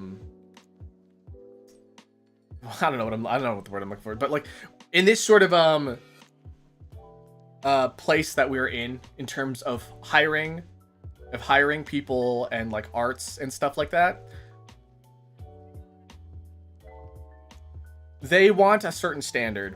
don't know what the word I'm looking for, but like in this sort of place that we're in terms of hiring people and like arts and stuff like that. They want a certain standard,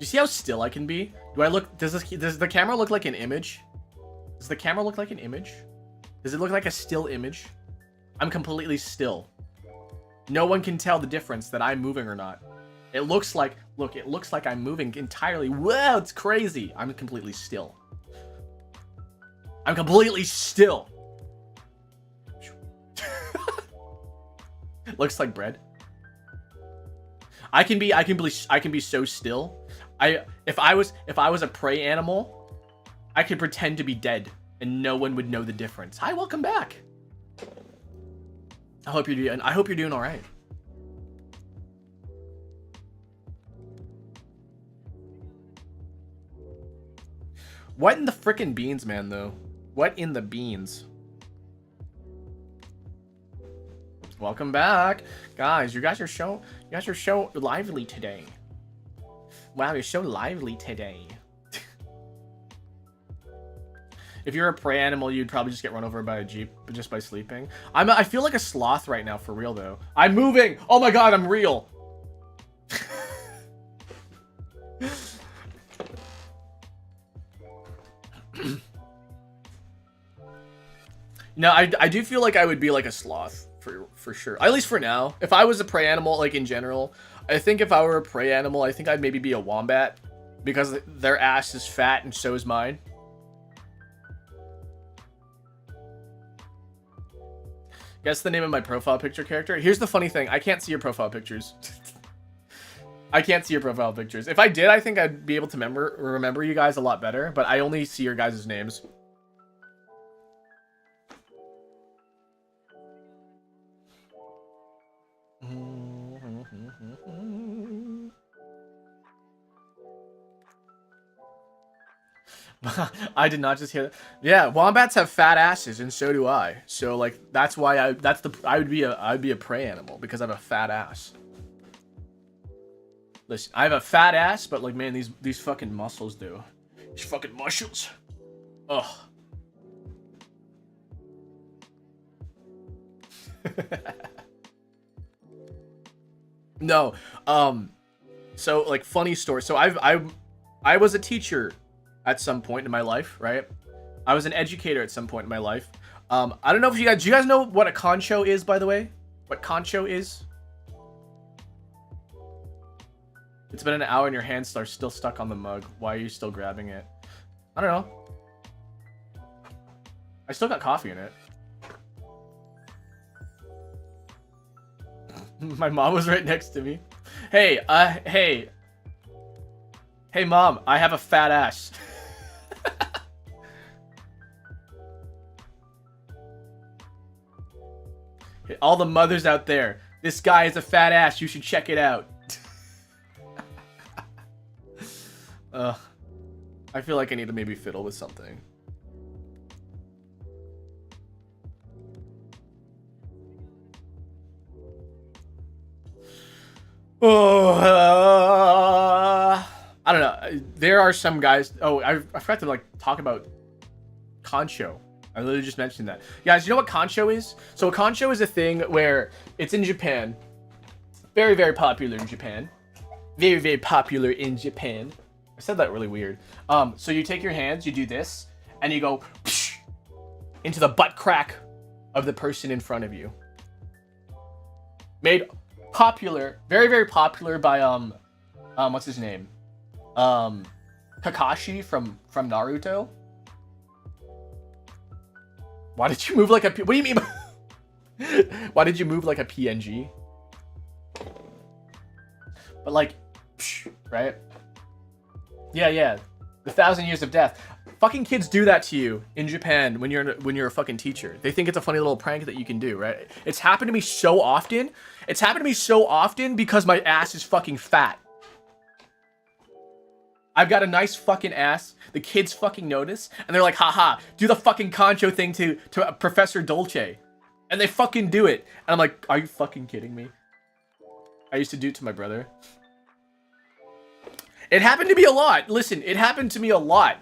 You see how still I can be? Do I look, does the camera look like an image? Does the camera look like an image? Does it look like a still image? I'm completely still. No one can tell the difference that I'm moving or not. It looks like, look, it looks like I'm moving entirely. Wow, it's crazy. I'm completely still. I'm completely still. Looks like bread. I can be so still. If I was a prey animal, I could pretend to be dead and no one would know the difference. Hi, welcome back. I hope you're doing all right. What in the frickin' beans, man, though? What in the beans? Welcome back. Guys, you guys are so lively today. Wow, you're so lively today. If you're a prey animal, you'd probably just get run over by a jeep just by sleeping. I feel like a sloth right now, for real, though. I'm moving! Oh my god, I'm real! No, I do feel like I would be like a sloth for sure. At least for now. If I was a prey animal, like in general, I think if I were a prey animal, I think I'd maybe be a wombat because their ass is fat and so is mine. Guess the name of my profile picture character. Here's the funny thing. I can't see your profile pictures. I can't see your profile pictures. If I did, I think I'd be able to remember you guys a lot better, but I only see your guys' names. I did not just hear that. Yeah, wombats have fat asses, and so do I. So like that's why I'd be a prey animal because I have a fat ass. Listen, I have a fat ass, but like man, these fucking muscles do. These fucking muscles. Ugh. No. So like funny story. So I was a teacher at some point in my life, right? I was an educator at some point in my life. I don't know if do you guys know what a concho is, by the way? What concho is? It's been an hour and your hands are still stuck on the mug. Why are you still grabbing it? I don't know. I still got coffee in it. My mom was right next to me. Hey, Hey, mom, I have a fat ass. Hey, all the mothers out there, this guy is a fat ass. You should check it out. I feel like I need to maybe fiddle with something. I don't know. There are some guys. Oh, I forgot to like talk about concho. I literally just mentioned that. Guys, you know what concho is? So a concho is a thing where it's in Japan. Very, very popular in Japan. Very, very popular in Japan. I said that really weird. So you take your hands, you do this, and you go psh, into the butt crack of the person in front of you. Made popular, very, very popular by what's his name? Kakashi from Naruto. Why did you move like a what do you mean? Why did you move like a PNG? But like, psh, right? Yeah. The 1,000 years of death. Fucking kids do that to you in Japan when you're a fucking teacher. They think it's a funny little prank that you can do, right? It's happened to me so often. It's happened to me so often because my ass is fucking fat. I've got a nice fucking ass. The kids fucking notice, and they're like, haha, do the fucking concho thing to Professor Dolce. And they fucking do it. And I'm like, are you fucking kidding me? I used to do it to my brother. It happened to me a lot. Listen, it happened to me a lot.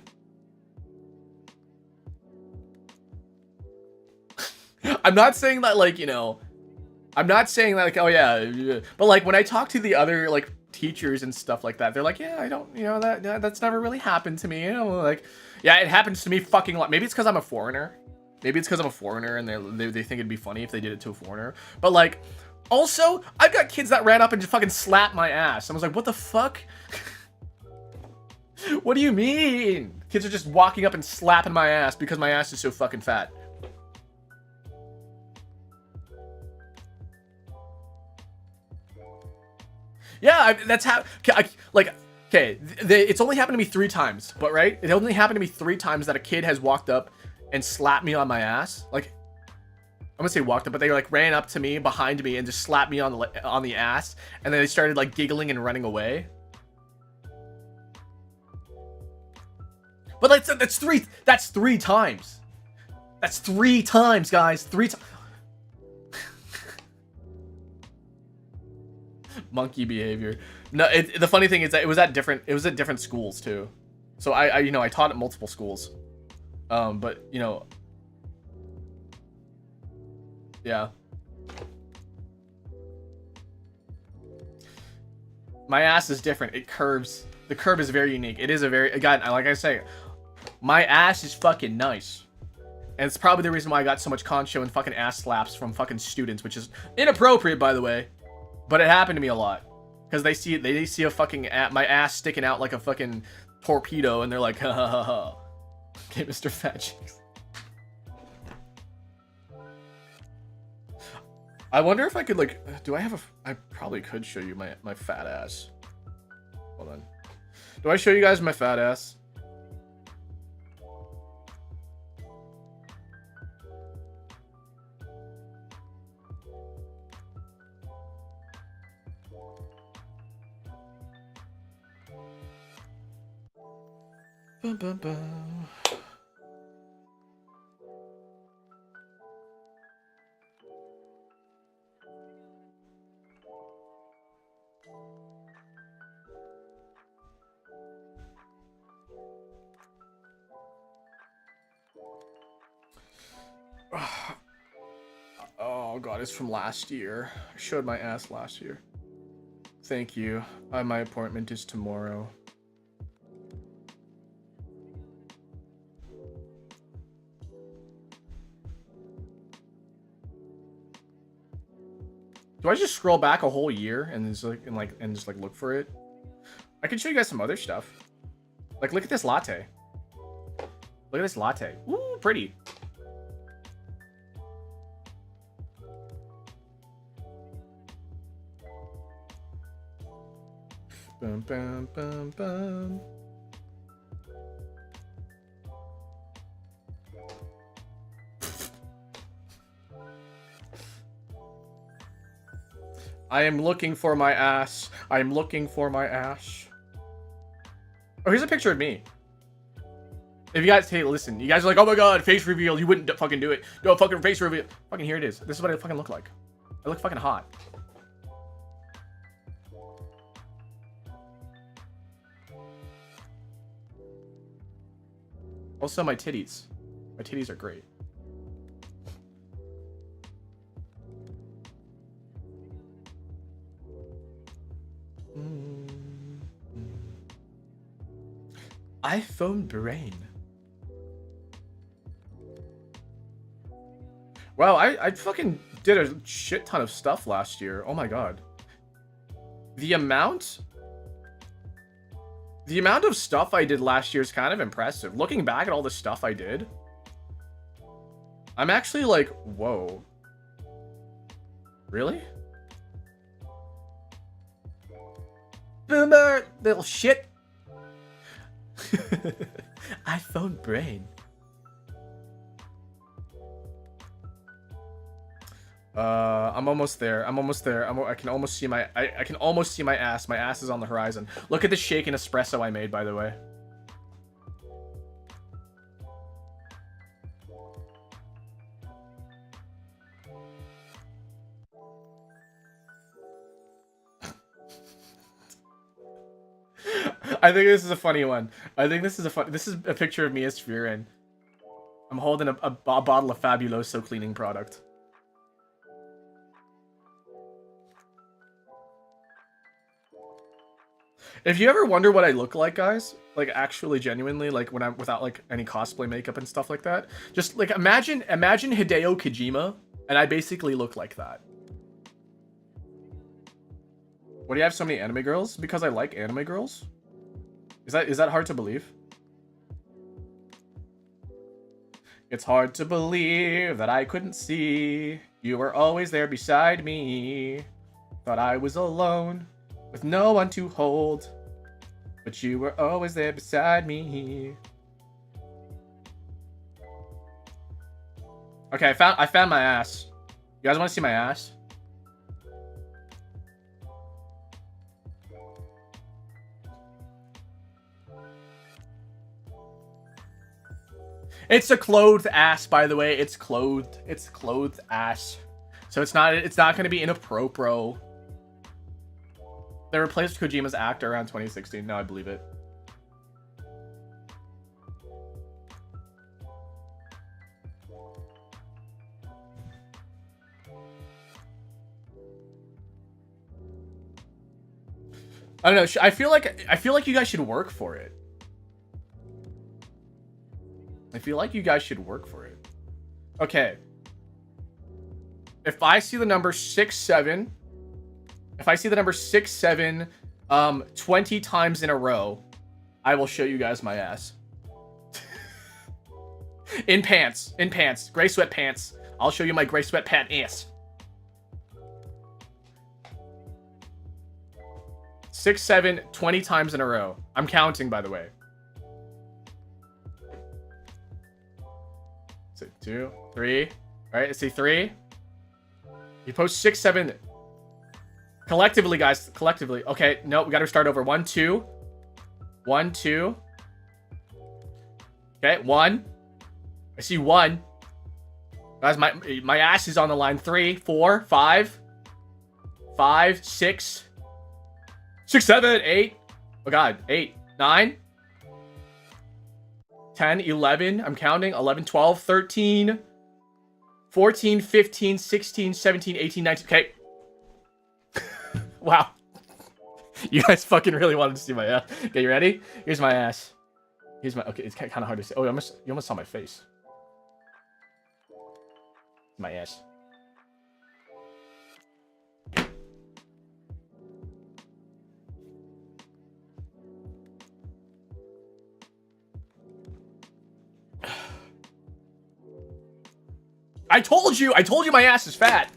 I'm not saying that, like, you know, I'm not saying that, like, oh yeah, but like when I talk to the other like teachers and stuff like that. They're like, yeah, I don't, you know, that's never really happened to me. You know, like, yeah, it happens to me fucking a lot. Maybe it's because I'm a foreigner. Maybe it's because I'm a foreigner and they think it'd be funny if they did it to a foreigner. But like, also, I've got kids that ran up and just fucking slapped my ass. I was like, what the fuck? What do you mean? Kids are just walking up and slapping my ass because my ass is so fucking fat. Yeah, that's how. Like, okay, it's only happened to me 3 times, but right, it only happened to me 3 times that a kid has walked up and slapped me on my ass. Like, I'm gonna say walked up, but they like ran up to me behind me and just slapped me on the ass, and then they started like giggling and running away. But like, that's 3 times. That's 3 times, guys. 3 times. Monkey behavior. No, the funny thing is that it was at different schools too. So I you know, I taught at multiple schools. But you know, yeah. My ass is different. It curves. The curve is very unique. It is a very, again, like I say, my ass is fucking nice. And it's probably the reason why I got so much concho and fucking ass slaps from fucking students, which is inappropriate, by the way. But it happened to me a lot. Because they see a fucking my ass sticking out like a fucking torpedo, and they're like, ha ha ha ha. Okay, Mr. Fat Cheeks. I wonder if I could, like, I probably could show you my fat ass. Hold on. Do I show you guys my fat ass? Bum, bum, bum. Oh god, it's from last year. I showed my ass last year. Thank you. My appointment is tomorrow. Do I just scroll back a whole year and just like look for it? I can show you guys some other stuff. Like, look at this latte. Look at this latte. Ooh, pretty. Bum, bum, bum, bum. I am looking for my ass. I am looking for my ass. Oh, here's a picture of me. If you guys, hey, listen, you guys are like, oh my god, face reveal. You wouldn't fucking do it. No, fucking face reveal. Fucking here it is. This is what I fucking look like. I look fucking hot. Also, my titties. My titties are great. iPhone brain. Wow, I fucking did a shit ton of stuff last year. Oh my god. The amount of stuff I did last year is kind of impressive. Looking back at all the stuff I did, I'm actually like, whoa. Really? Boomer, little shit. iPhone brain. I'm almost there. I'm almost there. I can almost see my I can almost see my ass. My ass is on the horizon. Look at the shaken espresso I made, by the way. I think this is a funny one. I think this is a picture of me as Sphyrine. I'm holding a bottle of Fabuloso cleaning product. If you ever wonder what I look like, guys, like actually genuinely, like when I'm without like any cosplay makeup and stuff like that, just like imagine Hideo Kojima, and I basically look like that. Why do you have so many anime girls? Because I like anime girls. Is that hard to believe? It's hard to believe that I couldn't see. You were always there beside me. Thought I was alone, with no one to hold. But you were always there beside me. Okay, I found my ass. You guys want to see my ass? It's a clothed ass, by the way. It's clothed. It's clothed ass. So it's not going to be inappropriate. They replaced Kojima's act around 2016. No, I believe it. I don't know. I feel like you guys should work for it. I feel like you guys should work for it. Okay. If I see the number 67, if I see the number 67, 20 times in a row, I will show you guys my ass. in pants, gray sweatpants. I'll show you my gray sweatpant ass. 6, 7, 20 times in a row. I'm counting, by the way. So 2, 3. All right, let's see 3. You post 6, 7. Collectively, guys. Collectively. Okay, no, we got to start over. 1, 2. 1, 2. Okay, 1. I see 1. Guys, my ass is on the line. 3, 4, 5. 5, 6. 6, 7, 8. Oh, God. 8, 9. 10, 11, I'm counting, 11, 12, 13, 14, 15, 16, 17, 18, 19, okay. Wow. You guys fucking really wanted to see my ass. Okay, you ready? Here's my ass. Here's my, okay, it's kind of hard to say. Oh, you almost saw my face. My ass. I told you my ass is fat.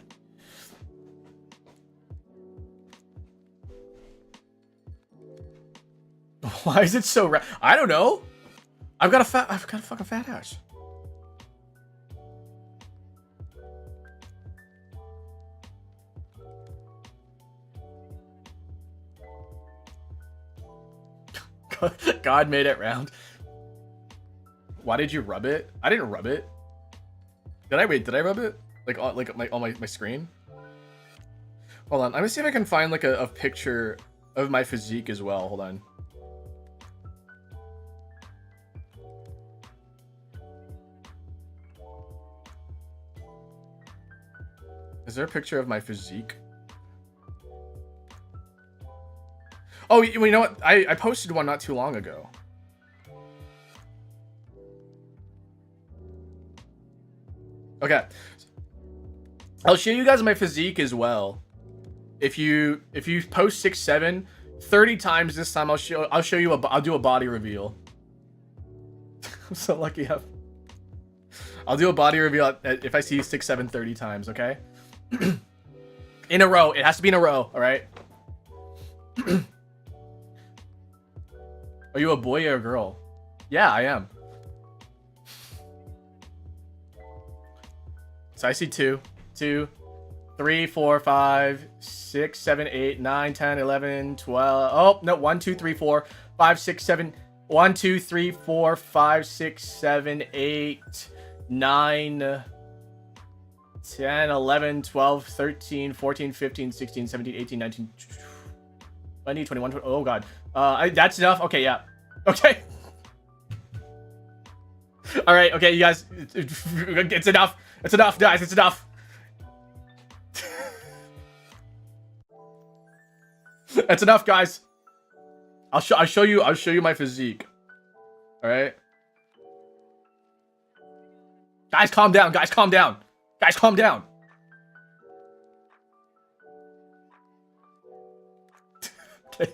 Why is it so I don't know. I've got a fucking fat ass. God made it round. Why did you rub it? I didn't rub it. Did I rub it? Like on my screen? Hold on. I'm gonna see if I can find like a picture of my physique as well. Hold on. Is there a picture of my physique? Oh, you know what? I posted one not too long ago. Okay. I'll show you guys my physique as well. If you post 6, 7, 30 times this time, I'll show you I'll do a body reveal. I'm so lucky. I'll do a body reveal if I see 6, 7, 30 times, okay? In a row. It has to be in a row, all right? Are you a boy or a girl? Yeah, I am. So I see 2, 3, 4, 5, 6, 7, 8, 9, 10, 11, 12. Oh, no. 1, 2, 3, 4, 5, 6, 7. 1, 2, 3, 4, 5, 6, 7, 8, 9, 10, 11, 12, 13, 14, 15, 16, 17, 18, 19, 20, 21, 20. Oh, God. That's enough. Okay, yeah. Okay. All right. Okay, you guys. It's enough. It's enough, guys. It's enough. That's enough, guys. I'll show you my physique. All right. Guys, calm down. Guys, calm down. Guys, calm down. Okay.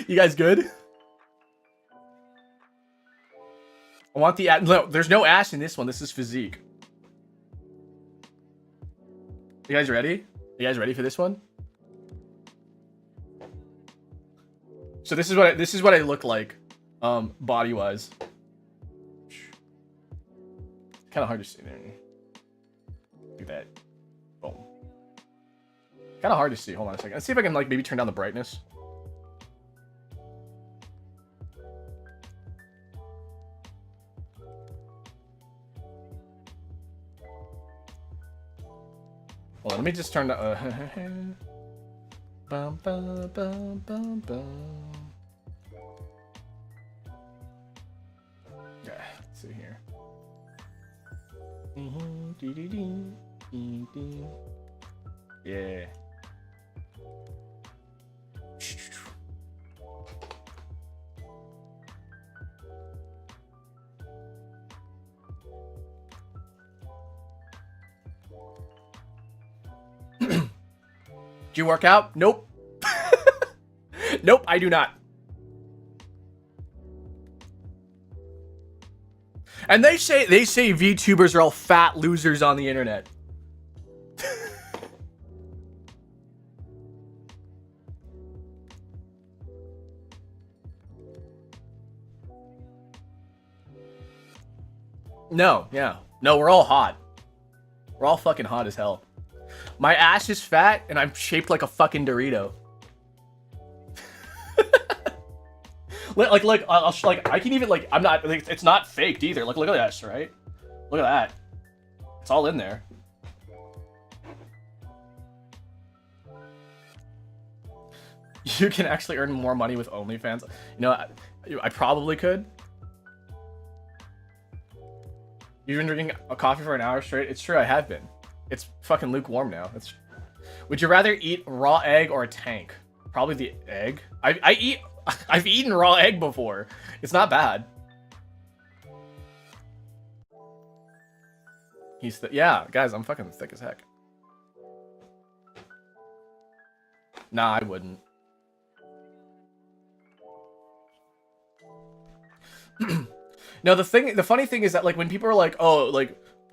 You guys good? I want the no, there's no ass in this one. This is physique. You guys ready? You guys ready for this one? So this is what I look like, body wise. Kind of hard to see there. Look at that. Boom. Kind of hard to see. Hold on a second. Let's see if I can like maybe turn down the brightness. Hold on, let me just turn the. Bum, bum, bum, bum, bum. Yeah, let's see here. Yeah. Do you work out? Nope. Nope, I do not. And they say VTubers are all fat losers on the internet. No, yeah. No, we're all hot. We're all fucking hot as hell. My ass is fat and I'm shaped like a fucking Dorito. Like, I can even, like, I'm not, like, it's not faked either. Like, look at this, right? Look at that. It's all in there. You can actually earn more money with OnlyFans. You know, I probably could. You've been drinking a coffee for an hour straight? It's true, I have been. It's fucking lukewarm now. Would you rather eat raw egg or a tank? Probably the egg. I've eaten raw egg before. It's not bad. Yeah, guys, I'm fucking thick as heck. Nah, I wouldn't. No, the funny thing is that, like, when people are like, oh,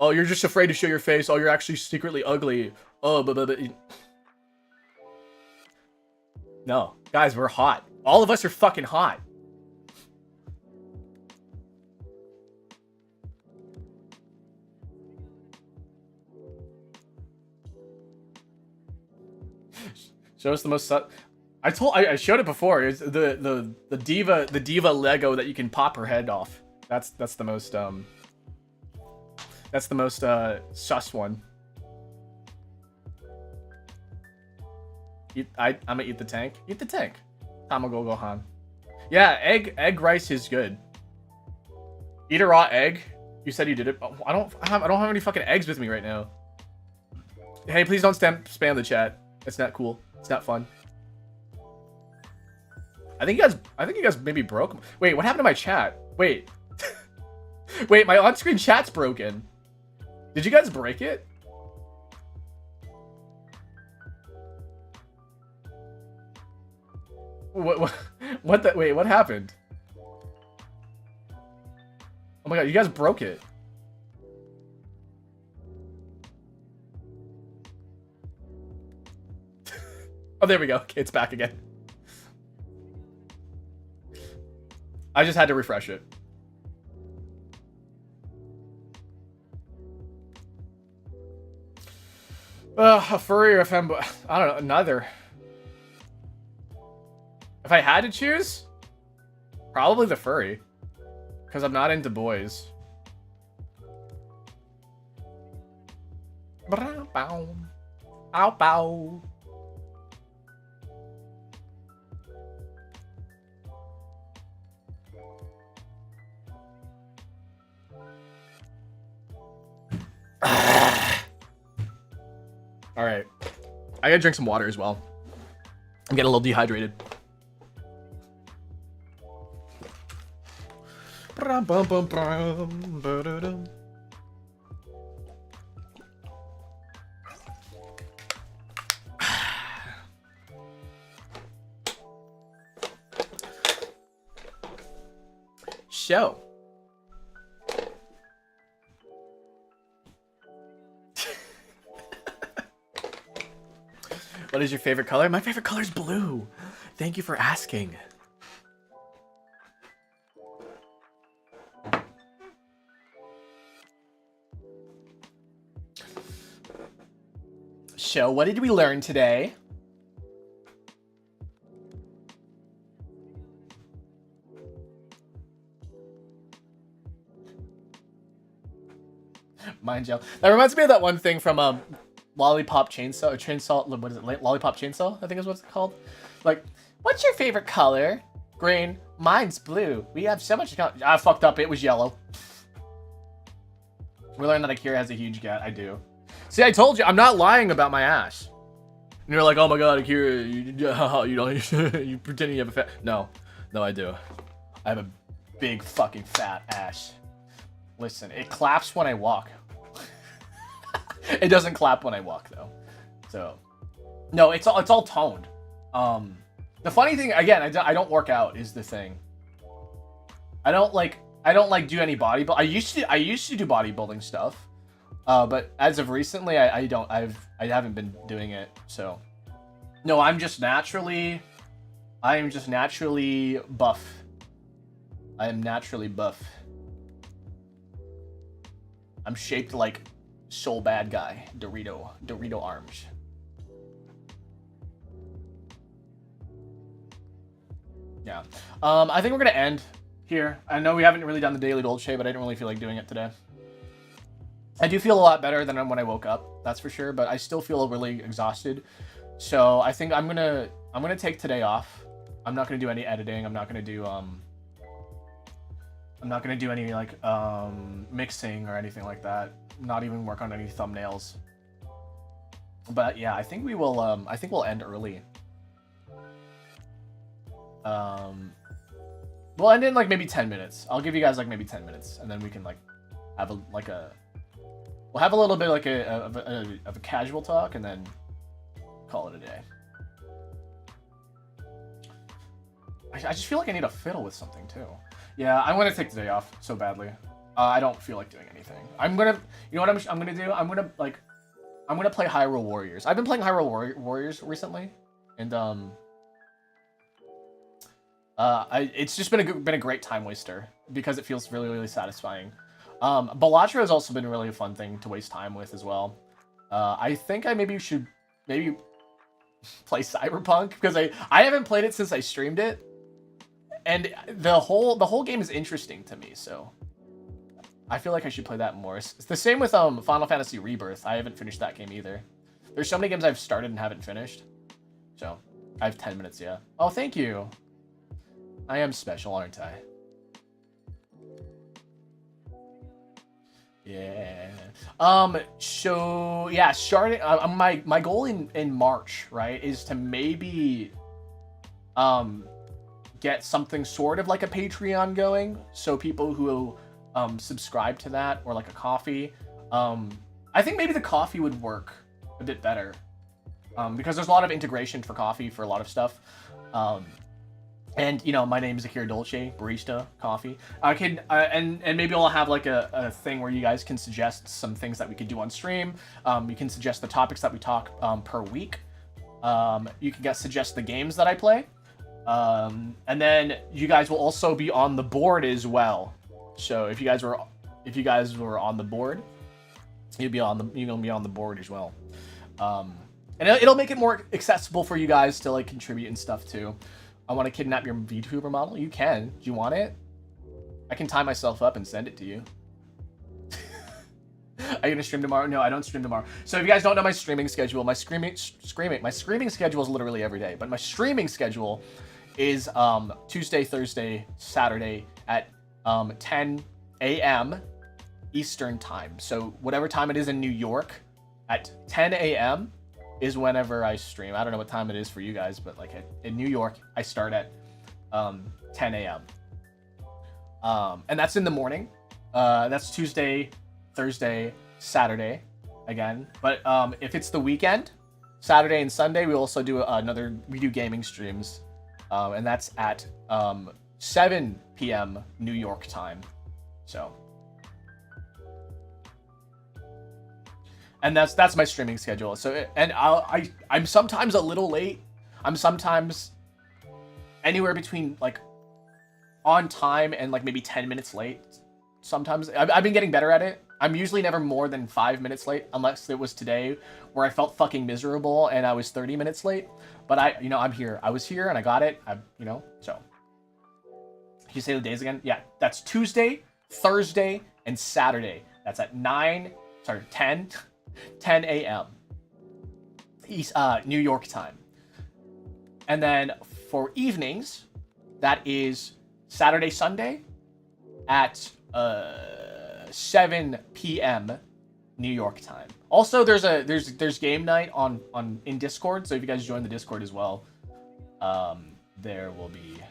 you're just afraid to show your face. Oh, you're actually secretly ugly. Oh, but. No, guys, we're hot. All of us are fucking hot. Show us the most. I showed it before. It's the diva Lego that you can pop her head off. That's the most That's the most sus one. I'm gonna eat the tank. Eat the tank. Tamago Gohan. Yeah, egg rice is good. Eat a raw egg. You said you did it. I don't have any fucking eggs with me right now. Hey, please don't spam the chat. It's not cool. It's not fun. I think you guys maybe broke. Wait, what happened to my chat? Wait. Wait, my on-screen chat's broken. Did you guys break it? Wait, what happened? Oh my god, you guys broke it. Oh, there we go. Okay, it's back again. I just had to refresh it. A furry or a femboy? I don't know, neither. If I had to choose, probably the furry. Because I'm not into boys. Ow, bow. All right, I gotta drink some water as well. I'm getting a little dehydrated. So, what is your favorite color? My favorite color is blue. Thank you for asking. So, what did we learn today? Mind gel. That reminds me of that one thing from Lollipop Chainsaw, or Chainsaw, what is it? Lollipop Chainsaw, I think is what it's called. Like, what's your favorite color? Green. Mine's blue. We have so much. I fucked up. It was yellow. We learned that Akira has a huge gut. I do. See, I told you, I'm not lying about my ass. And you're like, oh my god, Akira, you don't, you pretending you have a fat. No, I do. I have a big fucking fat ass. Listen, it claps when I walk. It doesn't clap when I walk though. So, no, it's all toned. The funny thing, again, I don't work out is the thing. I don't like do any bodybuilding. I used to do bodybuilding stuff, but as of recently, I haven't been doing it. So, no, I am just naturally buff. I am naturally buff. I'm shaped like Soul Bad Guy, Dorito arms. Yeah. I think we're gonna end here. I know we haven't really done the daily Dolce, but I didn't really feel like doing it today. I do feel a lot better than when I woke up, that's for sure, but I still feel really exhausted. So I think I'm gonna take today off. I'm not gonna do any editing. I'm not gonna do any like mixing or anything like that. Not even work on any thumbnails. But yeah, I think we will. I think we'll end early. We'll end in like maybe 10 minutes. I'll give you guys like maybe 10 minutes, and then we can like have we'll have a little bit like of a casual talk, and then call it a day. I just feel like I need to fiddle with something too. Yeah, I'm gonna take the day off so badly. I don't feel like doing anything. You know what I'm gonna do? I'm gonna play Hyrule Warriors. I've been playing Hyrule Warriors recently, and it's just been a great time waster because it feels really, really satisfying. Balatro has also been a really fun thing to waste time with as well. I think I should play Cyberpunk because I haven't played it since I streamed it, and the whole game is interesting to me. So I feel like I should play that more. It's the same with Final Fantasy Rebirth. I haven't finished that game either. There's so many games I've started and haven't finished. So I have 10 minutes. Yeah. Oh, thank you. I am special, aren't I? Yeah. So yeah, starting. My goal in March, right, is to maybe get something sort of like a Patreon going. So people who subscribe to that, or like a coffee. I think maybe the coffee would work a bit better, because there's a lot of integration for coffee for a lot of stuff. And you know, my name is Akira Dolce, Barista Coffee. I can and maybe I'll have like a thing where you guys can suggest some things that we could do on stream. You can suggest the topics that we talk per week. You can suggest the games that I play, and then you guys will also be on the board as well. So if you guys were on the board, you're gonna be on the board as well. And it'll make it more accessible for you guys to like contribute and stuff too. I want to kidnap your VTuber model. You can. Do you want it? I can tie myself up and send it to you. Are you gonna stream tomorrow? No, I don't stream tomorrow. So if you guys don't know my streaming schedule, my streaming schedule is literally every day. But my streaming schedule is Tuesday, Thursday, Saturday at 10 a.m. Eastern time. So whatever time it is in New York, at 10 a.m. is whenever I stream. I don't know what time it is for you guys, but like in New York, I start at 10 a.m. And that's in the morning. That's Tuesday, Thursday, Saturday again. But if it's the weekend, Saturday and Sunday, we also do we do gaming streams. And that's at 7 p.m. New York time. So, and that's my streaming schedule. So, and I'm sometimes a little late. I'm sometimes anywhere between like on time and like maybe 10 minutes late. Sometimes I've been getting better at it. I'm usually never more than 5 minutes late, unless it was today where I felt fucking miserable and I was 30 minutes late. But I'm here. I was here and I got it. So. Can you say the days again? Yeah, that's Tuesday, Thursday, and Saturday. That's at 10 a.m. New York time. And then for evenings, that is Saturday, Sunday at 7 p.m. New York time. Also, there's game night in Discord, so if you guys join the Discord as well, there will be.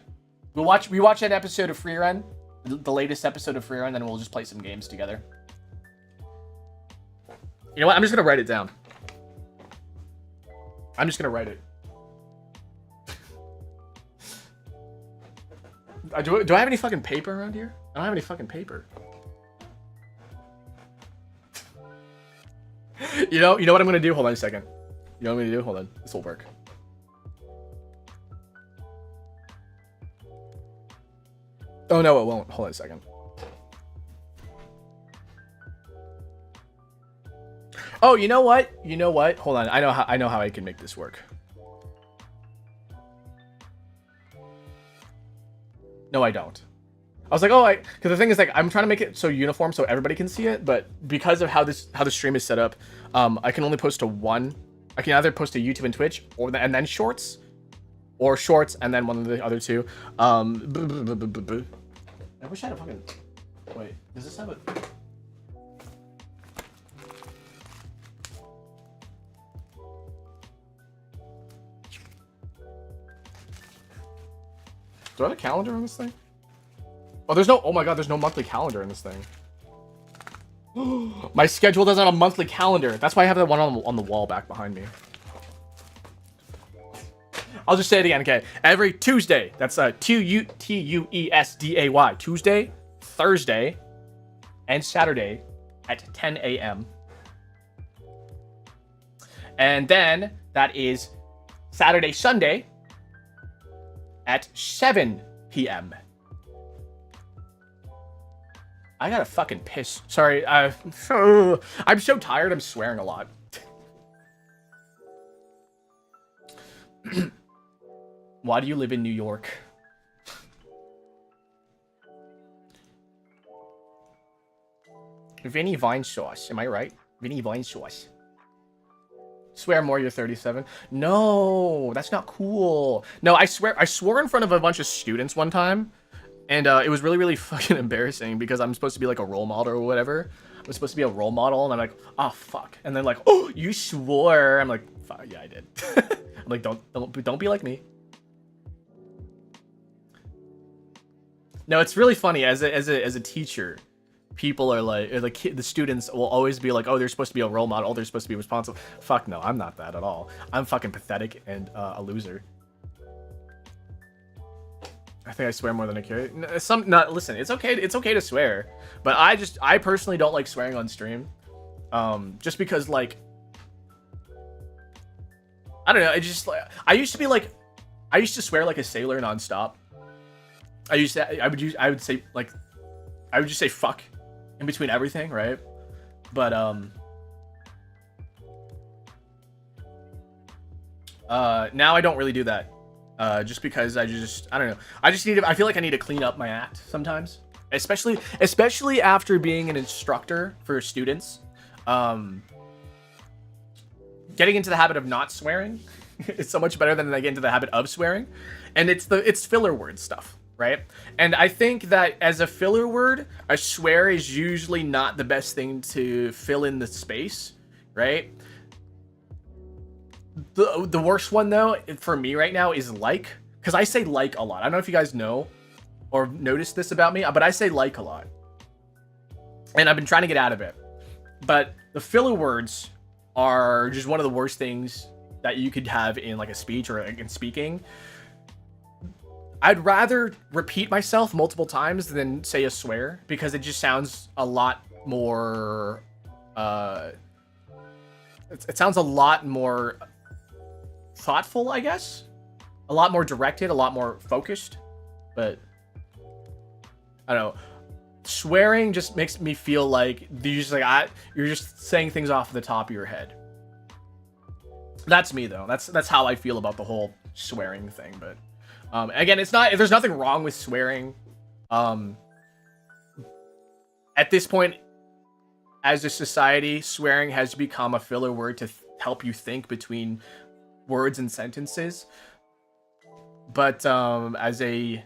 We watch an episode of Free Run, the latest episode of Free Run, then we'll just play some games together. You know what? I'm just gonna write it down. I'm just gonna write it. Do I have any fucking paper around here? I don't have any fucking paper. You know what I'm gonna do? Hold on a second. You know what I'm gonna do? Hold on. This will work. Oh no, it won't. Hold on a second. Oh, you know what? Hold on. I know how I can make this work. No, I don't. I was like, because the thing is, like, I'm trying to make it so uniform so everybody can see it, but because of how the stream is set up, I can only post to one. I can either post to YouTube and Twitch, and then Shorts, or Shorts and then one of the other two. I wish I had a fucking... Wait, does this have a... Do I have a calendar on this thing? Oh, there's no... Oh my god, there's no monthly calendar in this thing. My schedule doesn't have a monthly calendar. That's why I have that one on the wall back behind me. I'll just say it again, okay? Every Tuesday, that's Tuesday, Tuesday, Thursday, and Saturday at 10 a.m. And then that is Saturday, Sunday at 7 p.m. I gotta fucking piss. Sorry, I'm so tired, I'm swearing a lot. Why do you live in New York? Vinny Vine Sauce, am I right? Vinny Vine Sauce. Swear more, you're 37. No, that's not cool. No, I swore in front of a bunch of students one time, and it was really, really fucking embarrassing because I'm supposed to be like a role model or whatever. I'm supposed to be a role model, and I'm like, oh fuck, and then like, oh, you swore. I'm like, fuck, yeah, I did. I'm like, don't be like me. No, it's really funny as a teacher. People are like the students will always be like, oh, they're supposed to be a role model. Oh, they're supposed to be responsible. Fuck no, I'm not that at all. I'm fucking pathetic and a loser. I think I swear more than I care. Listen, it's okay to swear, but I personally don't like swearing on stream. Just because like, I don't know. I used to swear like a sailor nonstop. I would just say fuck in between everything, right? But now I don't really do that. Just because I don't know. I feel like I need to clean up my act sometimes. Especially after being an instructor for students. Getting into the habit of not swearing is so much better than I get into the habit of swearing. And it's filler word stuff. Right? And I think that as a filler word, a swear is usually not the best thing to fill in the space, right? The worst one though, for me right now, is like, because I say like a lot. I don't know if you guys know, or noticed this about me, but I say like a lot. And I've been trying to get out of it. But the filler words are just one of the worst things that you could have in like a speech or in speaking. I'd rather repeat myself multiple times than say a swear, because it just sounds a lot more it sounds a lot more thoughtful, I guess. A lot more directed, a lot more focused. But I don't know. Swearing just makes me feel like you're just saying things off the top of your head. That's me though. That's how I feel about the whole swearing thing. But again, there's nothing wrong with swearing. At this point, as a society, swearing has become a filler word to help you think between words and sentences. But as a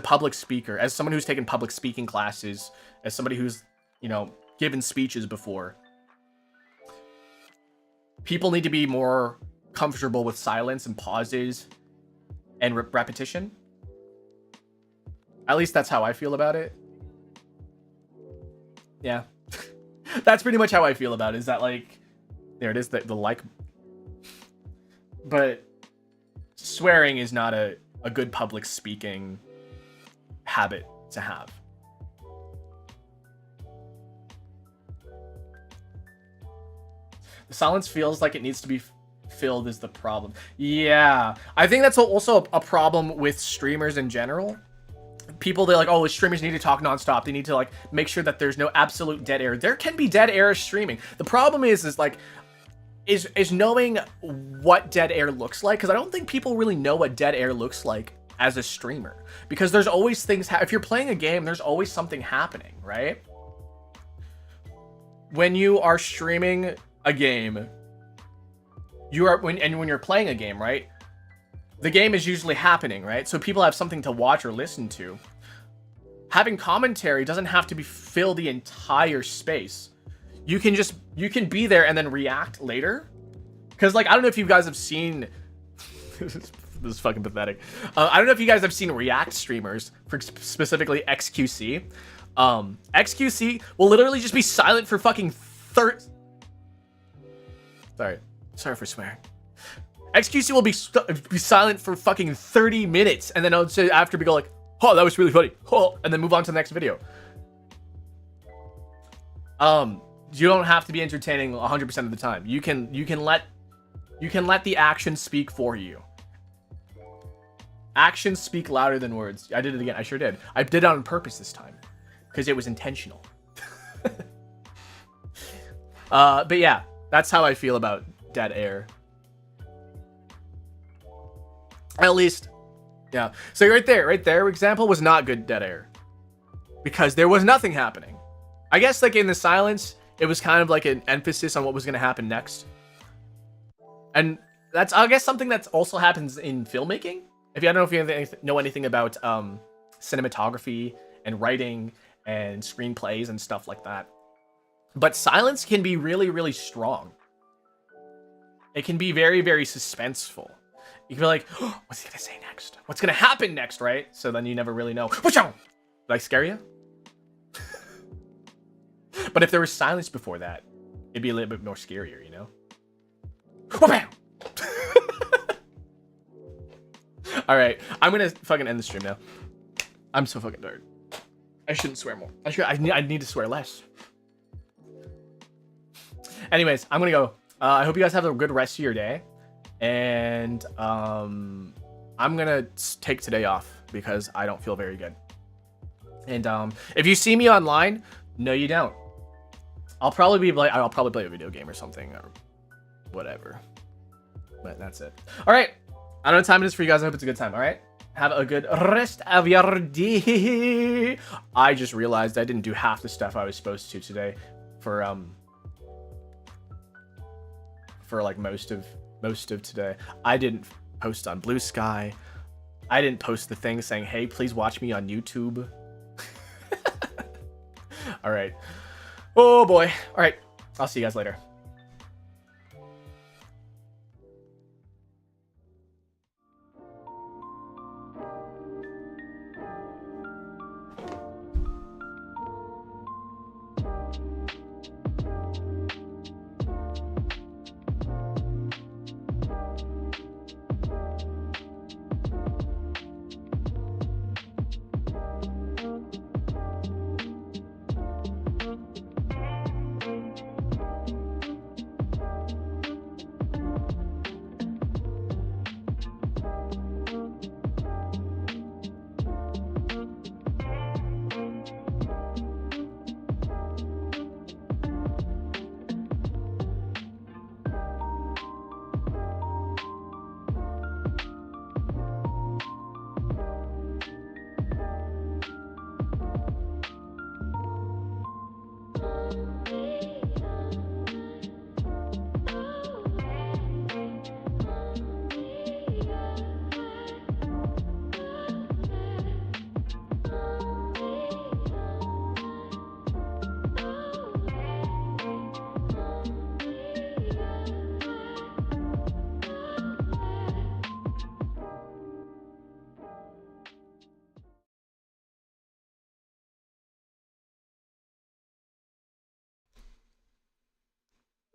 public speaker, as someone who's taken public speaking classes, as somebody who's, given speeches before, people need to be more comfortable with silence and pauses and repetition. At least that's how I feel about it. Yeah. That's pretty much how I feel about it, is that, like, there it is, the like. But swearing is not a good public speaking habit to have. The silence feels like it needs to be filled is the problem. Yeah, I think that's also a problem with streamers in general. People, they're like, oh, streamers need to talk nonstop. They need to, like, make sure that there's no absolute dead air. There can be dead air streaming. The problem is knowing what dead air looks like, because I don't think people really know what dead air looks like as a streamer, because there's always things if you're playing a game, there's always something happening, right? When you are streaming a game, when you're playing a game, right, the game is usually happening, right? So people have something to watch or listen to. Having commentary doesn't have to fill the entire space. You can be there and then react later. Because, like, I don't know if you guys have seen this is fucking pathetic. I don't know if you guys have seen React streamers, for specifically XQC. XQC will literally just be silent for fucking Sorry for swearing. XQC will be silent for fucking 30 minutes, and then I'll say after we go like, oh, that was really funny, oh, and then move on to the next video. You don't have to be entertaining 100% of the time. You can let the action speak for you. Actions speak louder than words. I did it again. I sure did. I did it on purpose this time because it was intentional. But yeah, that's how I feel about dead air. At least, yeah. So right there, example was not good dead air because there was nothing happening. I guess, like, in the silence, it was kind of like an emphasis on what was going to happen next. And that's, I guess, something that also happens in filmmaking. I don't know if you know anything about cinematography and writing and screenplays and stuff like that. But silence can be really, really strong. It can be very, very suspenseful. You can be like, oh, what's he gonna say next? What's gonna happen next, right? So then you never really know. Did I scare you? But if there was silence before that, it'd be a little bit more scarier, you know? Alright, I'm gonna fucking end the stream now. I'm so fucking tired. I shouldn't swear more. I need to swear less. Anyways, I'm gonna go. I hope you guys have a good rest of your day. And I'm gonna take today off because I don't feel very good. And if you see me online, no, you don't. I'll probably play a video game or something or whatever. But that's it. All right, I don't know what time it is for you guys. I hope it's a good time. All right, have a good rest of your day. I just realized I didn't do half the stuff I was supposed to today for like most of today. I didn't post on Blue Sky. I didn't post the thing saying, hey, please watch me on YouTube. All right. Oh boy. All right. I'll see you guys later.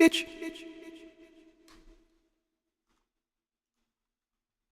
itch,